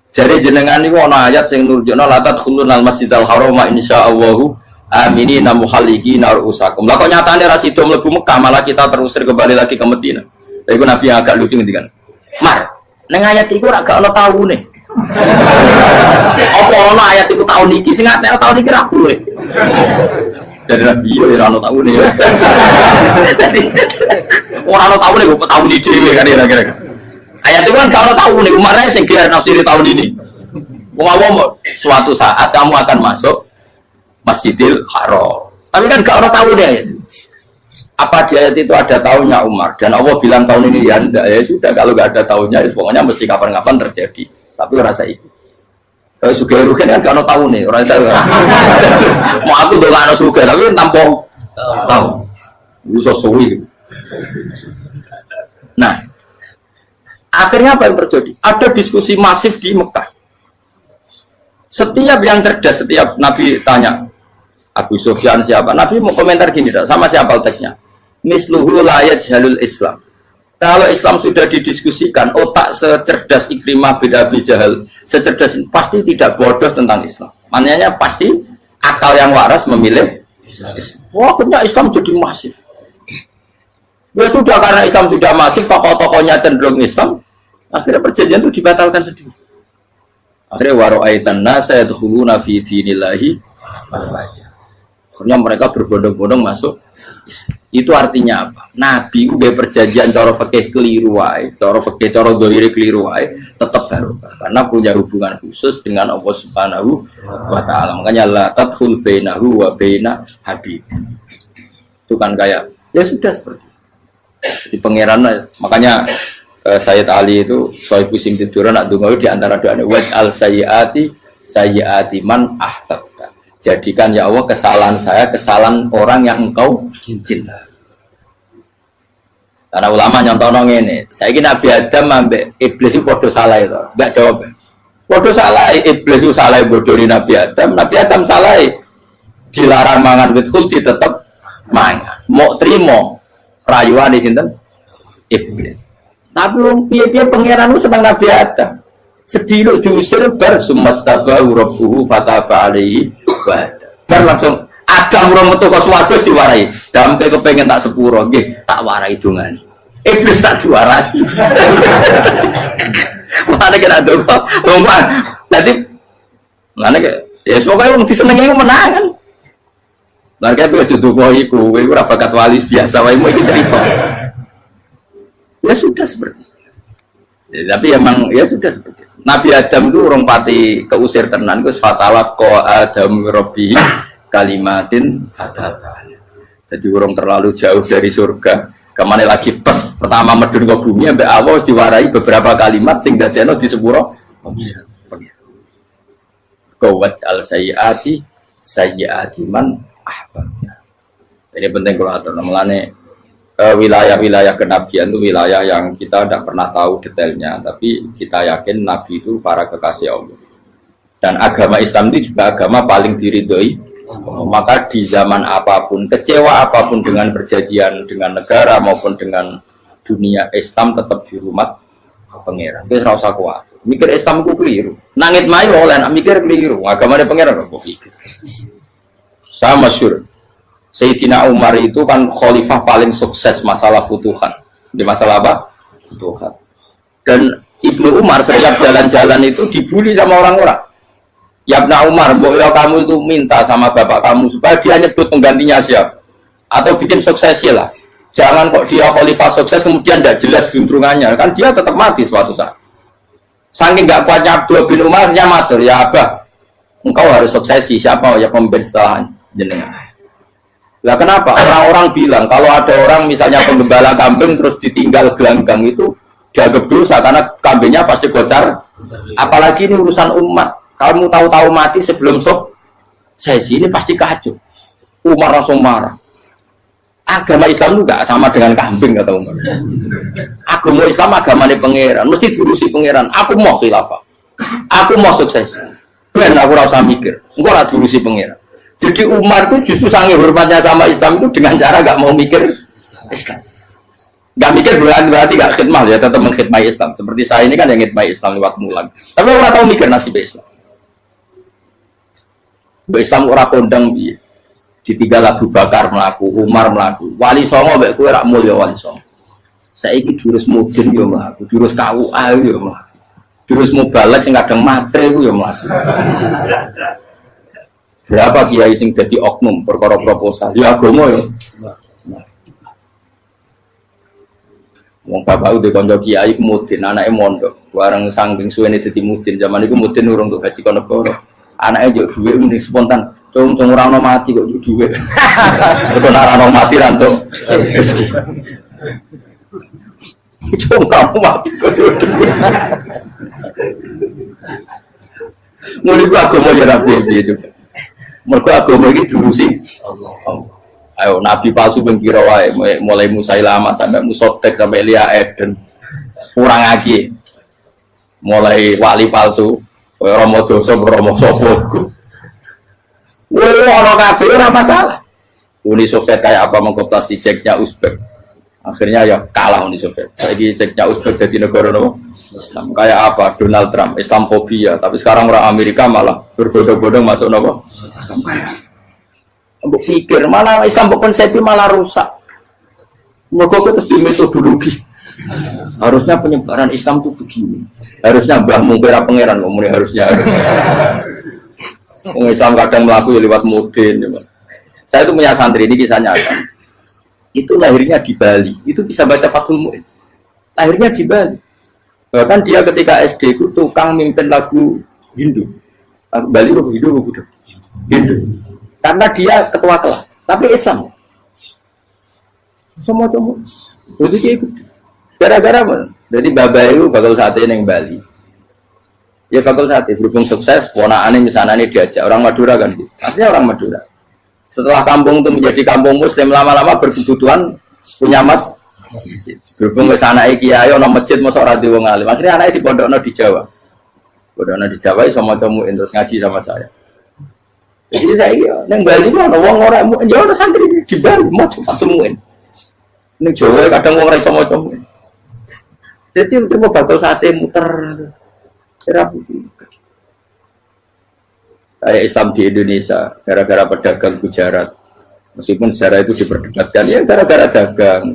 Jadi jenengan ini ana ayat sing nurjukna la tadkhulunal masjidal haram insyaallahu aminina muhallikina ru'usakum. Lah kok nyatane ra sida mlebu Mekah malah kita terusir kembali lagi ke Madinah. Lha iku Nabi yang agak lucu ngendikan. Mar, ning ayat iku ora gak ana taune. Apa ana ayat iku taun iki sing ngatene taun iki ra kowe. Dari Nabi ya ora taune ya. Orang tahu nih, gue tahu di dewi kan kira-kira. Ayat itu kan kalau tahu nih, kemarin saya kira nafsiri tahun ini. Mau suatu saat kamu akan masuk Masjidil Haram. Tapi kan kalau tahu deh ayat. Apa di ayat itu ada tahunnya Umar dan Allah bilang tahun ini ya enggak ya sudah kalau nggak ada tahunnya ya, pokoknya mesti kapan-kapan terjadi. Tapi rasa itu. Kalau suka rugen kan kalau tahu nih orang saya. Mau aku udah nggak suka tapi tanpa tahu. Lu sesuai. Nah, akhirnya apa yang terjadi? Ada diskusi masif di Mekah. Setiap yang cerdas, setiap Nabi tanya, Abu Sufyan siapa? Nabi mau komentar gini, sama siapa teksnya? Misluhu la yajhalul Islam. Kalau Islam sudah didiskusikan, otak secerdas Ikrimah bin Abi Jahal, secerdas pasti tidak bodoh tentang Islam. Maknanya pasti akal yang waras memilih Islam. Wah, akhirnya Islam jadi masif. Ya sudah karena Islam sudah masif, tokoh-tokohnya cenderung Islam, akhirnya perjanjian itu dibatalkan sendiri. Akhirnya waro'aitan nasa yadkhuluna fi dinillahi afwaja. Akhirnya mereka berbondong-bondong masuk. Itu artinya apa? Nabi udah perjanjian cara fikih keliru wae, cara fikih cara dzahir keliru wae, tetap barokah karena punya hubungan khusus dengan Allah Subhanahu wa taala. Makanya la tadkhul bainahu wa baina habib. Itu kan kayak ya sudah seperti di pangeran. Makanya Sayyid Ali itu soal pusing tiduran nak donga di antara doanya wa al sayyiati man ahbabta. Jadikan ya Allah kesalahan saya kesalahan orang yang engkau cinta. Karena ulama nyontono ngene, saiki Nabi Adam ambek iblis itu padha salah itu. Enggak jawab. Padha salah, iblis itu salah bodoni Nabi Adam salah. Dilarang mangan wit khuldi tetep mangan. Mau trimo rayuane sinten? Iblis. Tapi wong piye-piye pangeran ku seneng Nabi Adam. Sediluk diusir bar sumat tabahu rabbuhu fataba alaihi wa bar langsung Adam urung metu kok swarga diwarai. Damke kepengin tak sepuro nggih tak warai dongane. Iblis tak diwarai. Mane kira donga roman. Dadi mane ya pokoke wong disenengi ku menangan. Lah kaya kudu donga iku kowe ora bakat wali biasa wae mau iki cerita. Ya sudah seperti ya, tapi emang ya sudah seperti itu. Nabi Adam itu orang pati keusir tenan Gus fatawat ko Adam Robbi kalimatin fatal. Jadi orang terlalu jauh dari surga. Kemana lagi pas pertama medun ke bumi sampai awal diwarai beberapa kalimat sing dadekno di sepuro. Qawat al sayyiati man ahbabna. Ini penting kalau atur namanya. Wilayah-wilayah kenabian itu wilayah yang kita tidak pernah tahu detailnya, tapi kita yakin Nabi itu para kekasih Allah. Dan agama Islam itu juga agama paling diridhoi. Maka di zaman apapun, kecewa apapun dengan perjanjian dengan negara maupun dengan dunia, Islam tetap di rumah pangeran. Itu ora usah kuat. Mikir Islam itu keliru. Nangit mai oleh nak mikir keliru. Agama dia pangeran kok pikir. Sama masyhur. Sayyidina Umar itu kan khalifah paling sukses masalah futuhat. Di masalah apa? Futuhat. Dan Ibnu Umar setiap jalan-jalan itu dibully sama orang-orang. Ya Ibnu Umar, boleh kamu itu minta sama bapak kamu supaya dia nyebut penggantinya siapa? Atau bikin suksesi lah. Jangan kok dia khalifah sukses kemudian tidak jelas juntrungannya. Kan dia tetap mati suatu saat. Saking gak kuatnya Abdullah bin Umar, dia matur, ya Abah, engkau harus suksesi. Siapa ya pemimpin setelah jenengan? Lah kenapa? Orang-orang bilang kalau ada orang misalnya penggembala kambing terus ditinggal gelanggang itu dianggap dosa karena kambingnya pasti bocor. Apalagi ini urusan umat. Kamu tahu-tahu mati sebelum sesi ini pasti kacau. Umar langsung marah. Agama Islam itu gak sama dengan kambing kata Umar. Agama Islam agamanya pangeran, mesti diurusi pangeran. Aku mau khilafah. Aku mau sukses. Ben aku rasa mikir. Engko ora diurusi pangeran. Jadi Umar itu justru sangat hormatnya sama Islam itu dengan cara gak mau mikir Islam. Gak mikir berarti gak khidmah ya, tetap mengkhidmati Islam. Seperti saya ini kan yang khidmati Islam lewat mulan. Tapi orang tahu mikir nasib Islam. Islam orang kondang biye. Ditinggal Abu Bakar melaku, Umar melaku, Wali Songo mbek kowe rak mulya Wali Songo. Saiki jurus mudin yo mlaku, jurus KUA yo mlaku. Jurus mubalek sing kadang matre ku yo mlaku. Berapa kiai sing dadi oknum perkara proposal? Ya agama yo. Wong bapak udah kanca kiai mudin, anake mondok. Bareng saking suwene dadi mudin, zaman iku mudin urung untuk gaji kono negara. Anake yo dhuwit mending spontan. Cung ora ono mati kok dhuwit. Kok ora ono mati ra entuk rezeki. Cung kamu mati kok dhuwit. Mulai agama ya rapi juga. Mergo agama iki diurusi Allah. Ayo nabi palsu ben kira wae mulai Musailama sampai Musotek sampai Elia Eden. Kurang lagi. Mulai wali palsu, Romo dosa Romo sapa. Orang kafir ora masalah. Uni Soviet kayak apa mengkooptasi Ceknya Uzbek. Akhirnya ya kalah Uni Soviet. Jadi Ceknya Uzbek jadi negara Islam. Kayak apa Donald Trump, Islamfobia. Tapi sekarang orang Amerika malah berbodong-bodong masuk nopo. Mbok pikir malah Islam konsepnya malah rusak. Mergo terus di metodologi. Harusnya penyebaran Islam itu begini. Harusnya Mbah Mungkira pangeran ngomongnya harusnya. Islam kadang melaku ya lewat mudin. Saya itu punya santri, ini kisahnya kan. Itu lahirnya di Bali, itu bisa baca Fathul Mu'in. Lahirnya di Bali. Bahkan dia ketika SD itu tukang mimpin lagu Hindu. Lagu Bali itu Hindu, Hindu. Karena dia ketua kelas, tapi Islam. Semua cuma. Jadi dia ikut. Gara-gara jadi bapak itu bakal sate yang Bali. Ya bakal sate, berhubung sukses, ponakannya misalnya ini diajak orang Madura kan, aslinya orang Madura. Setelah kampung itu menjadi kampung Muslim, lama-lama berkebutuhan punya mas. Berhubung ke sana kiai, ono masjid masuk radio wong alim. Akhirnya anaknya di pondokno di Jawa. Pondokno di Jawa iso maca muin terus ngaji sama saya. Jadi saya nang Bali ono wong ora muin, ya ono santri di Bali maca Fathul Muin. Ning Jawa kadang wong ora iso maca muin. Jadi itu mau bakal sate muter. Kayak Islam di Indonesia gara-gara pedagang Gujarat, meskipun sejarah itu diperdebatkan ya gara-gara dagang,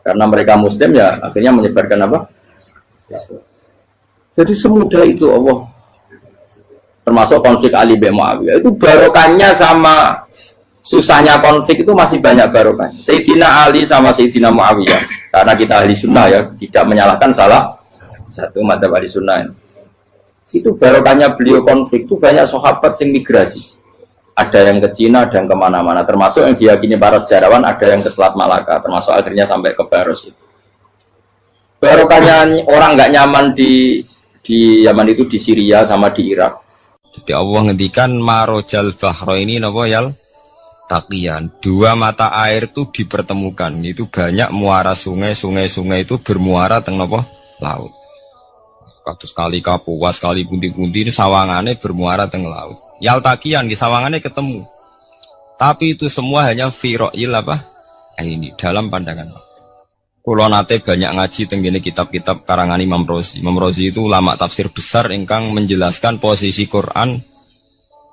karena mereka Muslim ya akhirnya menyebarkan apa? Jadi semudah itu Allah. Termasuk konflik Ali bin Muawiyah itu barokahnya sama susahnya konflik itu masih banyak barokahnya. Sayyidina Ali sama Sayyidina Muawiyah, karena kita ahli sunnah ya tidak menyalahkan salah satu madzhab ahli sunnah. Itu barokahnya beliau konflik itu banyak sahabat yang migrasi, ada yang ke Cina, ada yang kemana-mana, termasuk yang diyakini para sejarawan ada yang ke Selat Malaka, termasuk akhirnya sampai ke Baros itu. Barokahnya orang nggak nyaman di Yaman itu di Syria sama di Irak. Jadi Allah ngendikan marojal bahro ini nopo yal taqiyan, dua mata air itu dipertemukan, itu banyak muara sungai itu bermuara teng nopo laut. Kados kali Kapuas, kali pundi-pundi ini sawangannya bermuara teng laut. Yaltakian di sawangannya ketemu. Tapi itu semua hanya firo'il apa? Ini dalam pandangan. Kulo nate banyak ngaji tenggene kitab-kitab karangan Imam Rozi. Imam Rozi itu ulama tafsir besar ingkang menjelaskan posisi Quran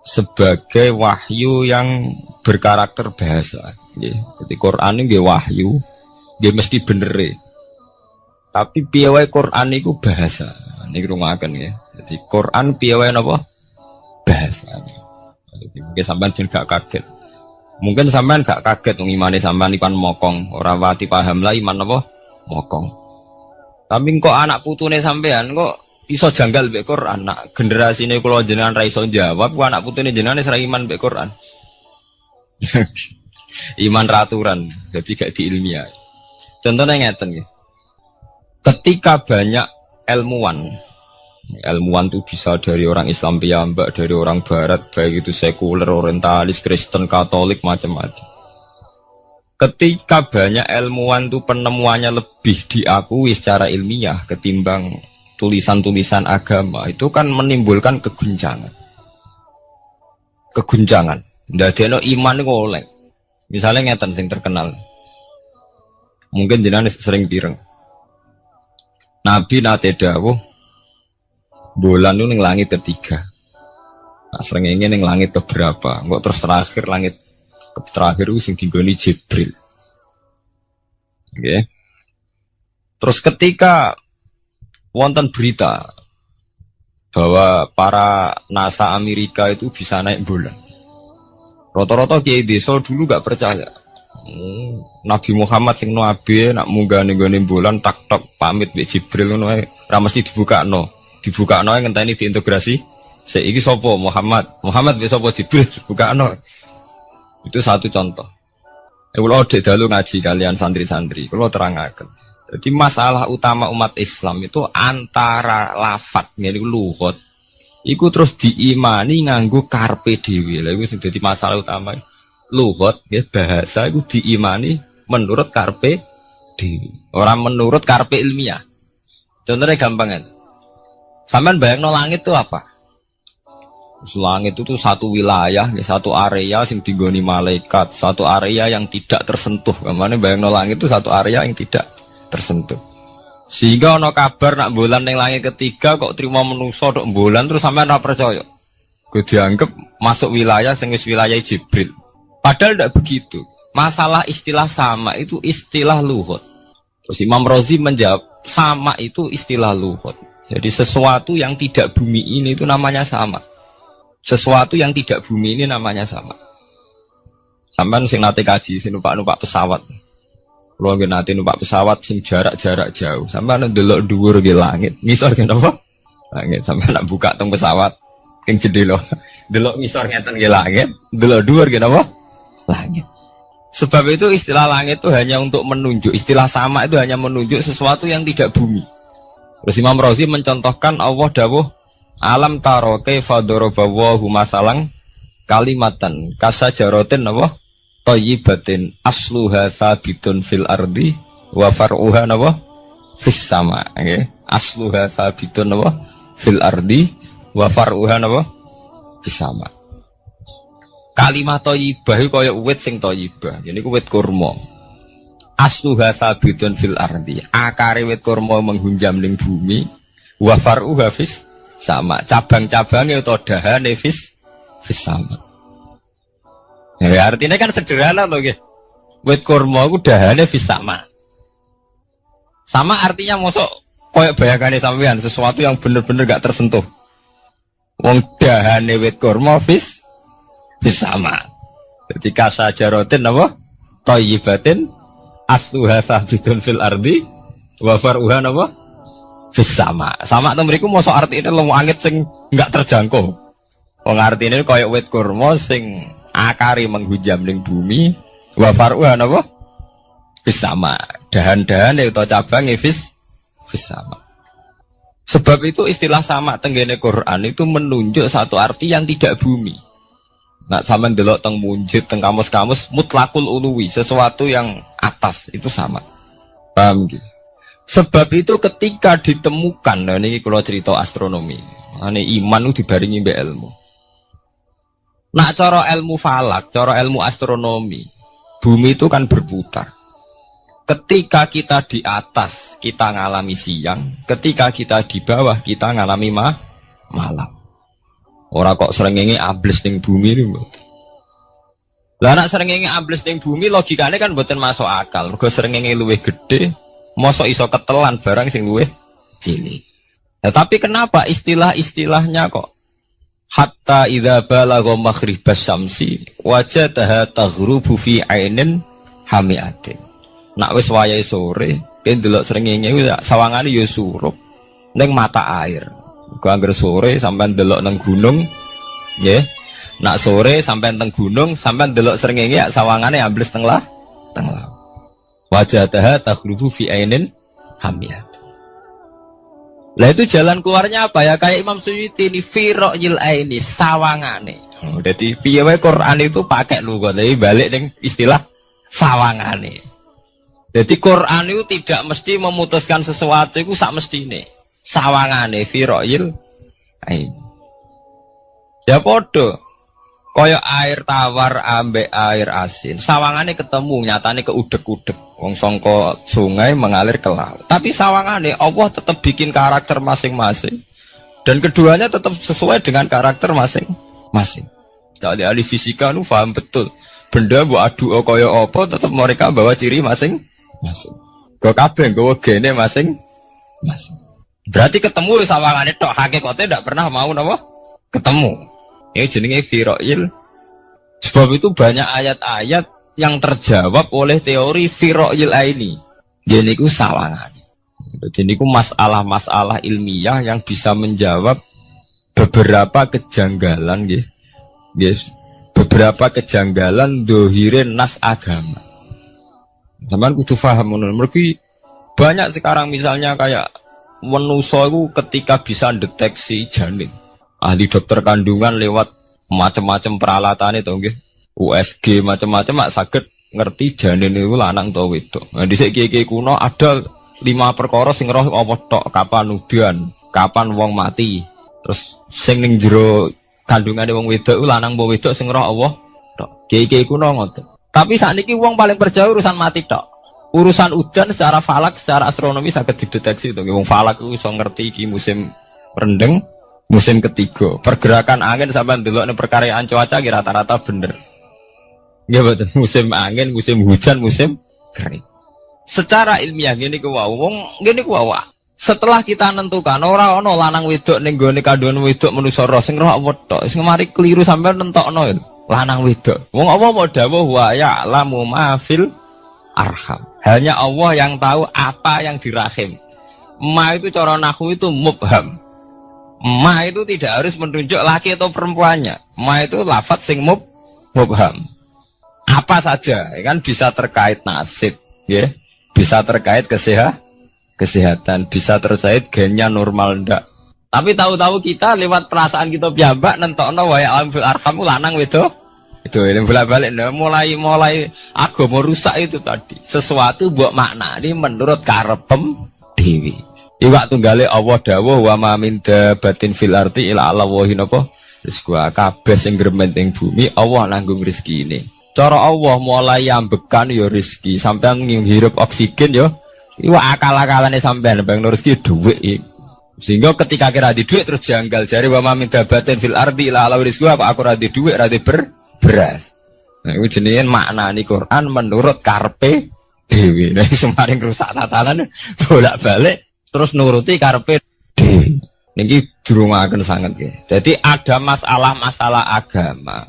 sebagai wahyu yang berkarakter bahasa. Jadi Quran ini wahyu, dia mesti bener. Tapi piye wae Quran itu bahasa. Ini rungaken ya. Jadi Quran piye wae napa? Bahasa. Jadi mungkin sampean ben gak kaget. Mungkin sampean gak kaget wong imane sampean ipan mokong, ora wati paham lah iman napa? Mokong. Tapi kok anak putune sampean kok iso janggal mbek Quran. Nak generasine kula jenengan ra iso jawab, kok anak putune jenengan wis ra iman mbek Quran. Iman raturan, jadi gak diilmiah. Contohnya ngeten nggih. Ketika banyak ilmuwan itu bisa dari orang Islam piyambak, dari orang Barat, baik itu sekuler, orientalis, Kristen, Katolik, macam-macam. Ketika banyak ilmuwan itu penemuannya lebih diakui secara ilmiah ketimbang tulisan-tulisan agama, itu kan menimbulkan keguncangan. Ndadekno iman iku oleh. Misalnya ngeten sing terkenal. Mungkin jenengan sering pireng. Nabi nate dawuh bulan itu ning langit ketiga. Nah, srengenge ning langit keberapa? Kok terus terakhir langit terakhir itu sing dinggoni Jibril. Oke. Okay. Terus ketika wonten berita bahwa para NASA Amerika itu bisa naik bulan. Rata-rata kiai desa dulu gak percaya. Nabi Muhammad sing nabi nak munggah ning gone bulan tak pamit mbek Jibril ngono ae ra mesti dibukakno ngenteni diintegrasi saiki sapa Muhammad mbek sapa Jibril dibukakno. Itu satu contoh. Kula dek dalu ngaji kalian santri-santri kula terangaken. Jadi masalah utama umat Islam itu antara lafat ngene lugat iku terus diimani nganggo karpe dhewe. Lha iku sing dadi masalah utama. Lugat ya bahasa itu diimani menurut karpe dhewe, orang menurut karpe ilmiah. Contohnya gampang kan. Sampean bayangno langit itu apa? Langit itu satu wilayah, satu area yang digoni malaikat, satu area yang tidak tersentuh. Kemana bayangno langit itu satu area yang tidak tersentuh. Sehingga ono kabar nak bulan ning langit ketiga kok terima manusa tok bulan terus sampean ora percaya. Gue dianggap masuk wilayah sing wis wilayah Jibril. Padahal tidak begitu. Masalah istilah sama itu istilah lughat. Terus Imam Razi menjawab sama itu istilah lughat. Jadi sesuatu yang tidak bumi ini itu namanya sama. Sesuatu yang tidak bumi ini namanya sama. Sampean sing nate kaji sing numpak pesawat. Kulo nggih nate numpak pesawat sing jarak-jarak jauh. Sampean ndelok dhuwur nggih langit, ngisor nggih napa? Langit. Sampean nak buka teng pesawat ing jendela. Delok ngisor ngeten nggih langit, delok dhuwur nggih napa? Langit. Sebab itu istilah langit itu hanya untuk menunjuk, istilah sama itu hanya menunjuk sesuatu yang tidak bumi. Terus Imam Razi mencontohkan Allah dawuh alam taro kaifa daraballahu masalan kalimatan kasajaratin apa thayyibatin asluha sabitun fil ardi wa far'uha apa fis sama nggih asluha sabitun apa fil ardi wa far'uha apa fis sama. Kalimat thayyibah iku kaya wit sing thayyibah. Yen iku wit kurma. Asluha sabitun fil ardi. Akare wit kurma menghunjam ning bumi. Wa far'uha fis sama. Cabang-cabange utawa dahane fis sama. Ya artinya kan sederhana loh nggih. Wit kurma iku dahane fis sama. Sama artinya mosok koyo bayangane sampean sesuatu yang bener-bener gak tersentuh. Wong dahane wit kurma fis sama. Jadi kasajaratin apa? Thayyibatin asluha sabitun fil ardi wa far'uha apa? Fis sama. Sama to mriku mosok artine langit sing enggak terjangkau. Wong artine kaya wit kurma sing akare menghujam ning bumi wa far'uha apa? Fis sama. Dahan-dahane utawa cabange fis sama. Sebab itu istilah sama tenggene Quran itu menunjuk satu arti yang tidak bumi. Nah, sama delok teng munjid, teng kamus-kamus mutlakul uluwi, sesuatu yang atas itu sama. Paham gitu? Sebab itu ketika ditemukan, nah ini kalau cerita astronomi, ini iman itu dibaringi mbek ilmu. Nah, cara ilmu falak, cara ilmu astronomi, bumi itu kan berputar. Ketika kita di atas, kita ngalami siang. Ketika kita di bawah, kita ngalami malam. Orang kok srengenge ambles ning bumi niku. Lah nek srengenge ambles ning bumi logikane kan mboten masuk akal. Mergo srengenge luwih gede, mosok iso ketelan barang sing luwih cilik. Nah, tapi kenapa istilah-istilahnya kok hatta idza balagha maghribas syamsi wajadaha taghrubu fi ainin hamiatin. Nak wis wayahe sore, ben delok srengenge sawangane ya surup ning mata air. Gua anggar sore sampai delok nang gunung, ya. Nak sore sampai teng gunung, sampai delok srengenge ya sawangane ambles teng laut. Wajadaha taghrubu fi ainin hamiyah. Lah itu jalan keluarnya apa ya? Kayak Imam Suyuti ini firaqil aini sawangane. Jadi piye wae Quran itu pakai lugat, tapi balik ning istilah sawangane. Jadi Quran itu tidak mesti memutuskan sesuatu itu sak mestine. Sawangane firaqil ain. Ya podo. Kaya air tawar ambek air asin. Sawangane ketemu, nyatane keudek-udek. Wong sangka sungai mengalir ke laut. Tapi sawangane Allah tetap bikin karakter masing-masing. Dan keduanya tetap sesuai dengan karakter masing-masing. Jadi ahli fisika nu paham betul. Benda mbok adu kaya apa tetap mereka bawa ciri masing-masing. Kok kabeh nggawa gene masing-masing. Berarti ketemu sawangane tok hakikate ndak pernah mau napa? Ketemu. Ini jenenge firaqil. Sebab itu banyak ayat-ayat yang terjawab oleh teori firaqil aini. Jadi niku sawangane. Jadi niku masalah-masalah ilmiah yang bisa menjawab beberapa kejanggalan nggih. Yes. Beberapa kejanggalan dohirin nas agama. Sampeyan kudu paham ngono. Mergi banyak sekarang misalnya kayak manusia itu ketika bisa deteksi janin, ahli dokter kandungan lewat macam-macam peralatan itu, nggih, USG macam-macam, mak saged ngerti janin itu lanang atau wedok. Nah, di segi kuno ada 5 perkara sing roh apa tok, kapan udan, kapan wong mati, terus sing ning jero kandungane wong wedok itu lanang apa wedok sing roh Allah tok. Kiai kuno ngoten. Tapi sakniki wong paling percaya urusan mati tok. Urusan udan secara falak, secara astronomi sangat dideteksi itu. Wong falak itu bisa ngerti iki musim rendeng, musim ketiga. Pergerakan angin sampai ndelok ning perkaryaan cuaca rata-rata bener. Nggih betul. Musim angin, musim hujan, musim kering. Secara ilmiah gini ku wong gini ku setelah kita nentukan ora ana lanang wedok ning gone kandungan wedok manusa roh sing roh apa tok. Sing mari keliru sampean nentokno. lanang wedok. Wong Allah mau dawuh wa ya'lamu ma fil arham. Hanya Allah yang tahu apa yang di rahim. Ma itu cara nahwu itu mubham. Ma itu tidak harus menunjuk laki atau perempuannya. Ma itu lafadz sing mubham. Apa saja, kan bisa terkait nasib, ya. Bisa terkait kesehatan, bisa terkait gennya normal ndak. Tapi tahu-tahu kita lewat perasaan kita piyambak nentokno wa ya'lamu fil arham lanang wedok. Itu yang bolak-balik mulai agama rusak itu tadi. Sesuatu buat makna ini menurut karepem dewi. Iwak tunggale Allah dawuh wa ma min dabatin fil ardi illa Allah wahin apa? Rizqa kabeh sing gremeng ing bumi Allah nanggung rezeki ini. Cara Allah mulai ambekan ya rezeki, sampean ngirup oksigen ya. Iwak akal-akalane sampean bang rezeki dhuwit iki. Sehingga ketika kira di dhuwit terus janggal jare wa ma min dabatin fil ardi illa Allah rizqa apa aku ra di dhuwit ra di beras. Nah, itu jenenge maknani Quran menurut karpe dewi. Nah, semaring rusak tatanan bolak-balik terus nuruti karpe dewi. Niki jurumaken sanget nggih. Jadi ada masalah-masalah agama.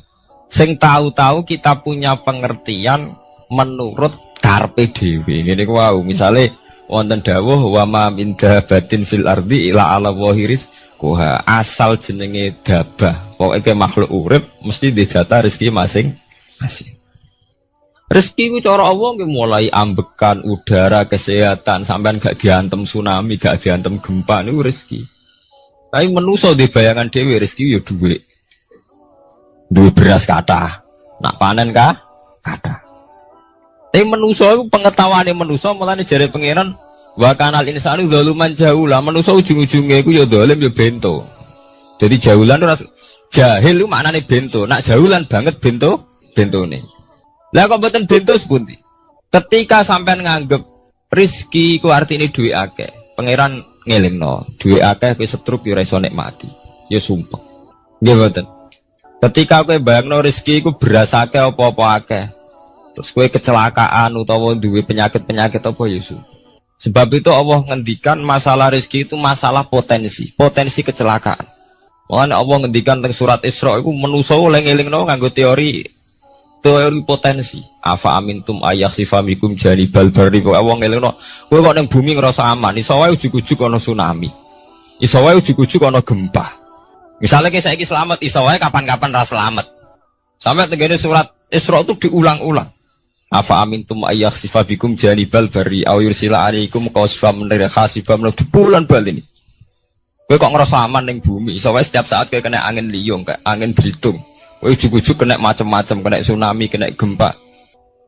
Sing tahu-tahu kita punya pengertian menurut karpe dewi. Ngene ku wau, misale wonten dawuh wa ma min dabatin fil ardi ila ala wahiris kuha asal jenenge dabah. Pokoknya makhluk urip mesti dijatah rezeki masing-masing. Rezeki ku cara Allah nggih mulai ambekan udara, kesehatan, sampean gak diantem tsunami, gak diantem gempa niku rezeki. Tapi manusa di bayangan dhewe rezeki ya dhuwit. Duwe beras kathah. Nak panen kathah. Tapi manusa iku pengetahuane manusa mulane jare pangeran wa kanal insanu zaluman jahula. Manusa ujung-ujunge iku ya zalim ya bento. Jadi jahulan ora jahil itu maknane bento. Nak jahulan banget bentone. Lah kok mboten bento sepundi? Ketika sampean nganggep rezeki ku artine duwe akeh, pangeran ngelingno, duwe akeh kowe setruk yo ora iso nikmati. Ya sumpah. Nggih mboten. Ketika kowe bayangno rezeki ku beras akeh apa-apa akeh. Terus kowe kecelakaan utawa duwe penyakit-penyakit apa ya sumpah. Sebab itu Allah ngendikan masalah rezeki itu masalah potensi kecelakaan. Makanya Allah ngendikan teng surat Isra iku manusa oleh ngelingno nganggo teori potensi. Afa amintum ayakhsifa bikum janibal barri. Allah ngelingno kowe kok ning bumi ngrasa aman, iso wae ujug-ujug ana tsunami. Iso wae ujug-ujug ana gempa. Misalnya kayak saiki selamat, iso wae kapan-kapan ra selamat. Sampai tenggene surat Isra itu diulang-ulang. Afa amintum ayakhsifa bikum janibal barri aw yursila alaikum qasfam min khasifam bulan bal ini. Kowe kok ngerasa aman ning bumi, iso wae setiap saat kowe kena angin liung, kayak angin belitung. Kowe ujug-ujug kena macam-macam, kena tsunami, kena gempa.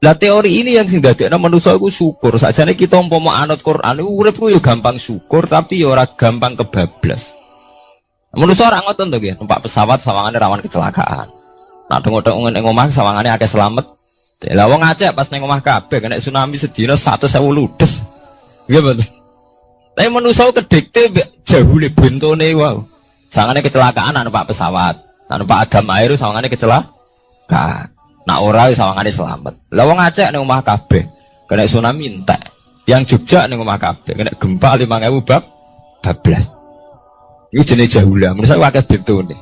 Lah teori ini yang sing dadekno manusa iku syukur. Sakjane kita umpama anut Quran iku urip ku yo gampang syukur, tapi yo ora gampang kebablas. Manusa ora ngoten to nggih, numpak pesawat sawangane rawan kecelakaan. Nak dengok-dengok ning omah sawangane akeh slamet. Lah wong Aceh pas ning omah kabeh kena tsunami sedina 100.000 ludes. Nggih betul. Tapi manusia kedikte jahule bentone wow. Sangane kecelakaan anu Pak pesawat. Anu Pak Adam air sangane kecelakaan. Nak ora sawangane selamat. Lah wong Aceh ning omah kabeh kena tsunami entek. Yang Jogja ning omah kabeh kena gempa 5.000 bablas. Iku jenenge jahula. Manusia akeh bentone.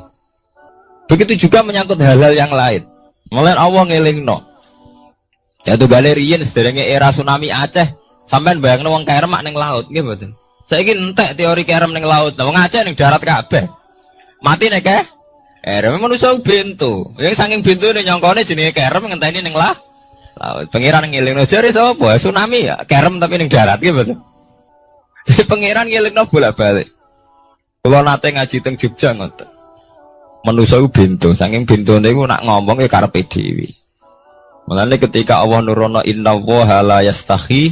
Begitu juga menyangkut hal-hal yang lain. Mulai Allah ngelingno. Ya tuh galerian sederenge era tsunami Aceh. Sampean bayangno wong kerem ning laut nggih mboten. Saiki entek teori kerem ning laut. Lah wong Aceh ning darat kabeh. Mati nek kerem manusa bento. Yang saking bentone nyongkone jenenge kerem ngenteni ning laut. Pangeran ngelingno jare sapa? Tsunami ya, kerem tapi ning darat nggih mboten. Jadi pangeran ngelingno bolak-balik. Kula nate ngaji teng Jogja ngoten. Manusa bento, saking bentone iku nak ngomong ya karepe dhewe. Mulane ketika Allah nurono inna wa la yastahi